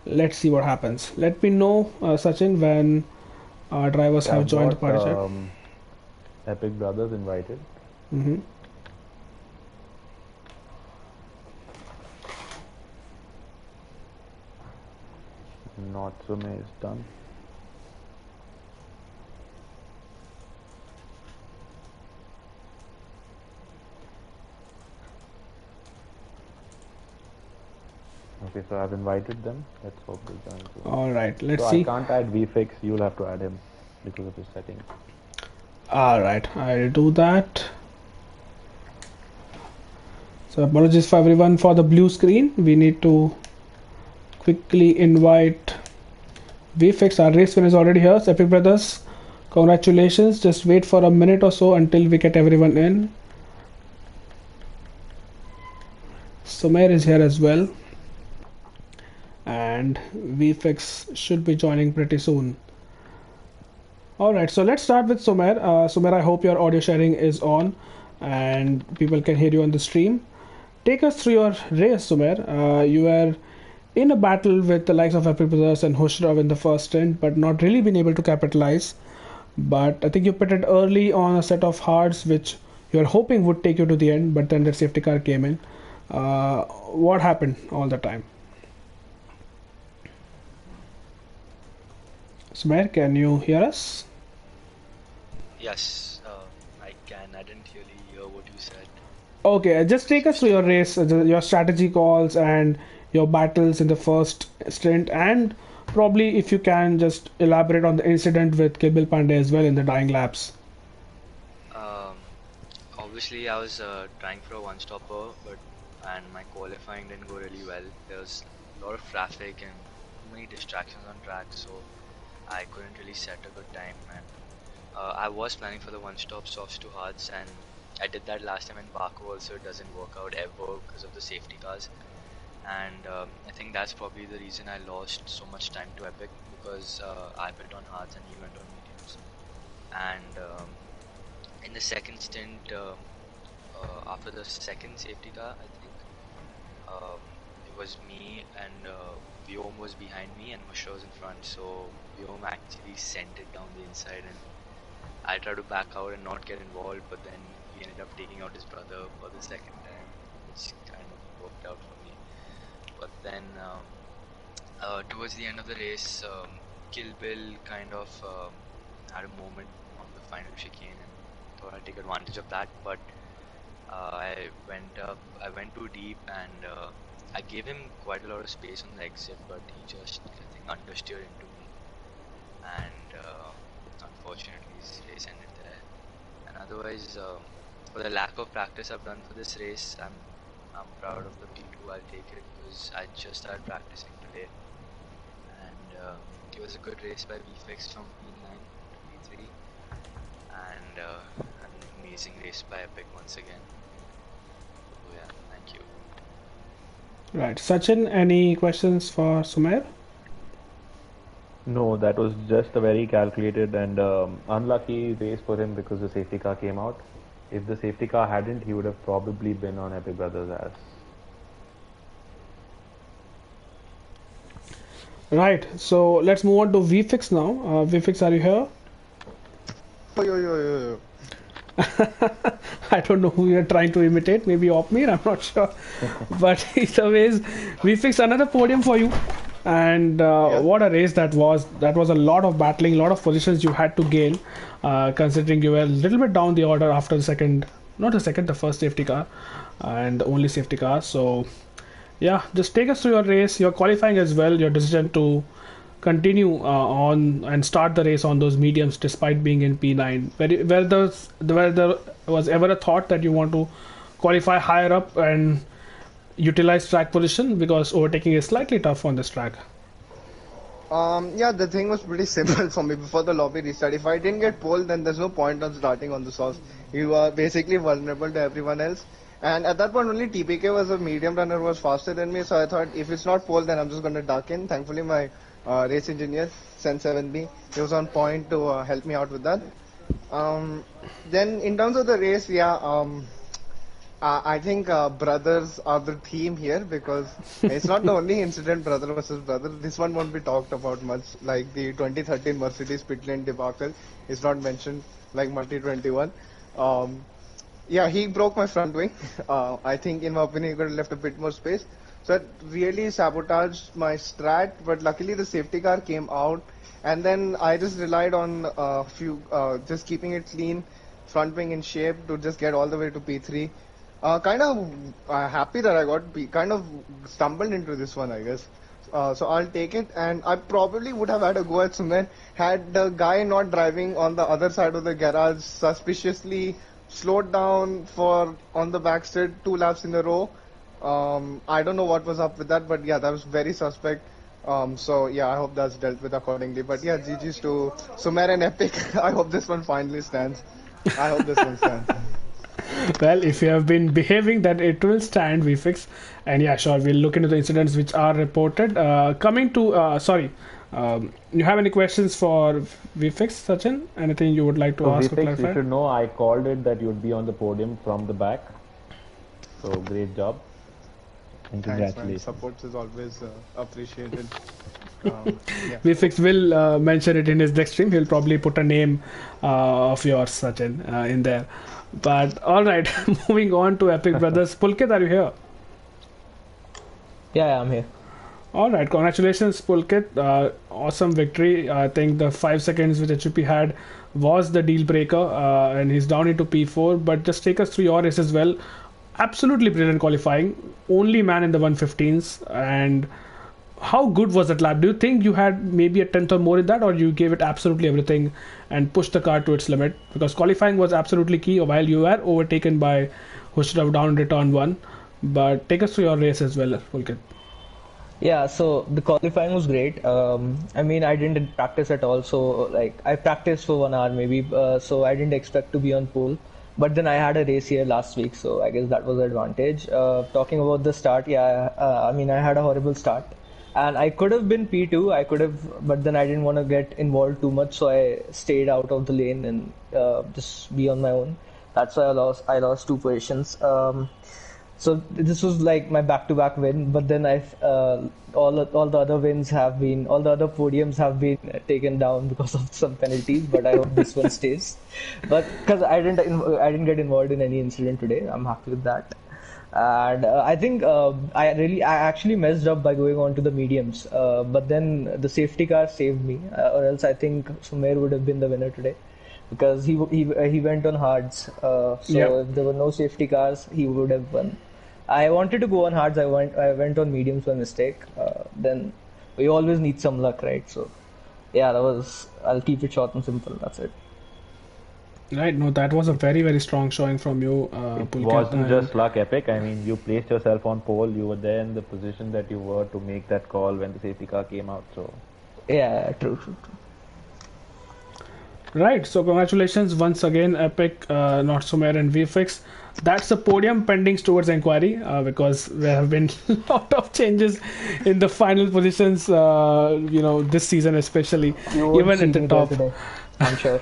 let's see what happens. Let me know, Sachin, when our drivers Yeah, have I've joined the got party chat. Epic Brothers invited. Hmm. Natsume is done. Okay, so I've invited them. Let's hope they join soon. All right, let's So I see. can't add VFix. You'll have to add him because of his settings. All right, I'll do that. So apologies for everyone for the blue screen. We need to quickly invite VFX. Our race win is already here. So Epic Brothers, congratulations. Just wait for a minute or so until we get everyone in. Sumer is here as well. And VFX should be joining pretty soon. Alright, so let's start with Sumer. Sumer, I hope your audio sharing is on and people can hear you on the stream. Take us through your race, Sumer. You were in a battle with the likes of Epic Brothers and Hushrov in the first stint, but not really been able to capitalize. But I think you pitted early on a set of hards which you were hoping would take you to the end, but then the safety car came in. What happened all the time? Sumer, can you hear us? Yes, I can. I didn't really hear what you said. Okay, just take us through your race, your strategy calls, and your battles in the first stint, and probably if you can just elaborate on the incident with Kilbil Pandey as well in the dying laps. Um, Obviously, I was trying for a one-stopper, and my qualifying didn't go really well. There was a lot of traffic and too many distractions on track, so I couldn't really set a good time, and I was planning for the one-stop softs to hards, and I did that last time in Baku also. It doesn't work out ever because of the safety cars, and I think that's probably the reason I lost so much time to Epic, because I put on hards and he went on mediums. And in the second stint, after the second safety car, I think it was me and Vyom was behind me and Mushra was in front. So Vyom actually sent it down the inside, and I tried to back out and not get involved, but then he ended up taking out his brother for the second time, which kind of worked out for me. But then towards the end of the race, Kill Bill kind of had a moment on the final chicane, and thought I'd take advantage of that. But I went too deep, and I gave him quite a lot of space on the exit, but he just, I think, understeered into me, and unfortunately his race ended there. And otherwise, for the lack of practice I've done for this race, I'm proud of the P2. I'll take it because I just started practicing today, and it was a good race by VFX from P9 to P3, and an amazing race by Epic once again. So yeah, thank you. Right, Sachin, any questions for Sumer? No, that was just a very calculated and unlucky race for him because the safety car came out. If the safety car hadn't, he would have probably been on Epic Brothers' ass. Right, so let's move on to VFix now. VFix, are you here? Yo. I don't know who you're trying to imitate, maybe Opmir, I'm not sure. But either ways, VFix, another podium for you. And what a race that was. That was a lot of battling, a lot of positions you had to gain, considering you were a little bit down the order after the second, not the second, the first safety car, and the only safety car. So, yeah, just take us through your race, your qualifying as well, your decision to continue on and start the race on those mediums despite being in P9. Where there was ever a thought that you want to qualify higher up and utilize track position, because overtaking is slightly tough on this track? Yeah, the thing was pretty simple for me before the lobby restart. If I didn't get pole, then there's no point on starting on the sauce. You are basically vulnerable to everyone else. And at that point, only TPK was a medium runner who was faster than me. So I thought, if it's not pole, then I'm just going to duck in. Thankfully, my race engineer, Sen7B, he was on point to help me out with that. Then in terms of the race, I think brothers are the theme here, because it's not the only incident, brother versus brother. This one won't be talked about much, like the 2013 Mercedes pit lane debacle is not mentioned like Multi 21. Yeah, he broke my front wing. I think, in my opinion, he could have left a bit more space. So it really sabotaged my strat, but luckily the safety car came out, and then I just relied on just keeping it clean, front wing in shape to just get all the way to P3. Kind of happy that I kind of stumbled into this one, I guess. So I'll take it, and I probably would have had a go at Sumer had the guy not driving on the other side of the garage suspiciously slowed down on the back straight 2 laps in a row. I don't know what was up with that, but yeah, that was very suspect. So yeah, I hope that's dealt with accordingly. But yeah, GG's to Sumer and Epic. I hope this one finally stands. I hope this one stands. Well, if you have been behaving, that it will stand, VFix. And yeah, sure, we'll look into the incidents which are reported. Coming to, you have any questions for VFix, Sachin? Anything you would like to ask or VFX, clarify? you should know I called it that you'd be on the podium from the back. So great job. And Thanks, man. congratulations. Support is always appreciated. Yeah. VFX will mention it in his next stream. He'll probably put a name of yours, Sachin, in there. But alright, moving on to Epic Brothers. Pulkit, are you here? Yeah, I'm here. Alright, congratulations, Pulkit. Awesome victory. I think the 5 seconds which HUP had was the deal breaker, and he's down into P4. But just take us through your race as well. Absolutely brilliant qualifying. Only man in the 115s. And how good was that lap? Do you think you had maybe a tenth or more in that, or you gave it absolutely everything and pushed the car to its limit? Because qualifying was absolutely key while you were overtaken by Hushrav down into turn 1. But take us through your race as well, Pulkit. Yeah, so the qualifying was great. I mean, I didn't practice at all, so like I practiced for 1 hour maybe, so I didn't expect to be on pole. But then I had a race here last week, so I guess that was the advantage. Talking about the start, yeah, I mean, I had a horrible start, and I could have been P2. I could have, but then I didn't want to get involved too much, so I stayed out of the lane and just be on my own. That's why I lost two positions. So this was like my back-to-back win, but then all the other wins have been all the other podiums have been taken down because of some penalties. But I hope this one stays. But because I didn't get involved in any incident today, I'm happy with that. And I think I actually messed up by going on to the mediums. But then the safety car saved me, or else I think Sumer would have been the winner today because he went on hards. Yeah. So if there were no safety cars, he would have won. I wanted to go on hards. I went on mediums by mistake. Then we always need some luck, right? So yeah, that was. I'll keep it short and simple. That's it. Right. No, that was a very, very strong showing from you, It Pulkit. wasn't And just luck, Epic. I mean, you placed yourself on pole. You were there in the position that you were to make that call when the safety car came out. So Yeah, true, true, right. So congratulations once again, Epic, Not Sumer, and VFX. That's the podium pending towards inquiry because there have been a lot of changes in the final positions. This season especially, true. You won't even see at the me there top. today. I'm sure.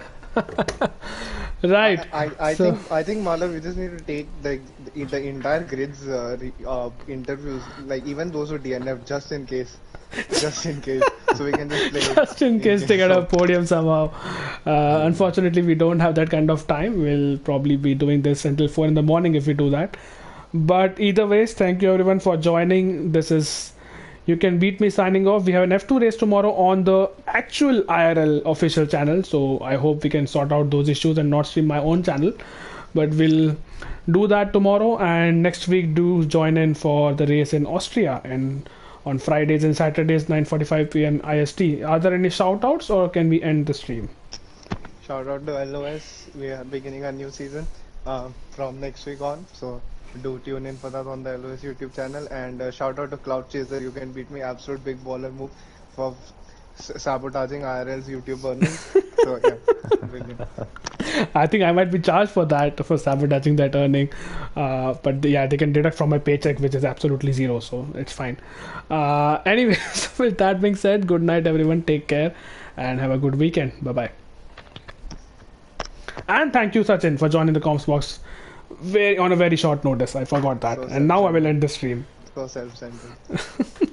Right. So I think Malav, we just need to take the entire grids interviews, like even those who DNF, just in case, so we can just play just in case they get a of. podium somehow. Unfortunately, we don't have that kind of time. We'll probably be doing this until 4 in the morning if we do that. But either ways, thank you everyone for joining. This is You Can Beat Me signing off. We have an F2 race tomorrow on the actual IRL official channel. So I hope we can sort out those issues and not stream my own channel. But we'll do that tomorrow. And next week, do join in for the race in Austria and on Fridays and Saturdays, 9:45 p.m. IST. Are there any shout outs or can we end the stream? Shout out to LOS. We are beginning a new season from next week on. So do tune in for that on the LOS YouTube channel. And shout out to Cloud Chaser. You Can Beat Me. Absolute big baller move for sabotaging IRL's YouTube earnings. So yeah, brilliant. I think I might be charged for that, for sabotaging that earning. But yeah, they can deduct from my paycheck, which is absolutely zero, so it's fine. Anyways, with that being said, good night, everyone. Take care and have a good weekend. Bye bye. And thank you, Sachin, for joining the comms box on a very short notice. I forgot that. So And now I will self-centered. end the stream. So self-centered.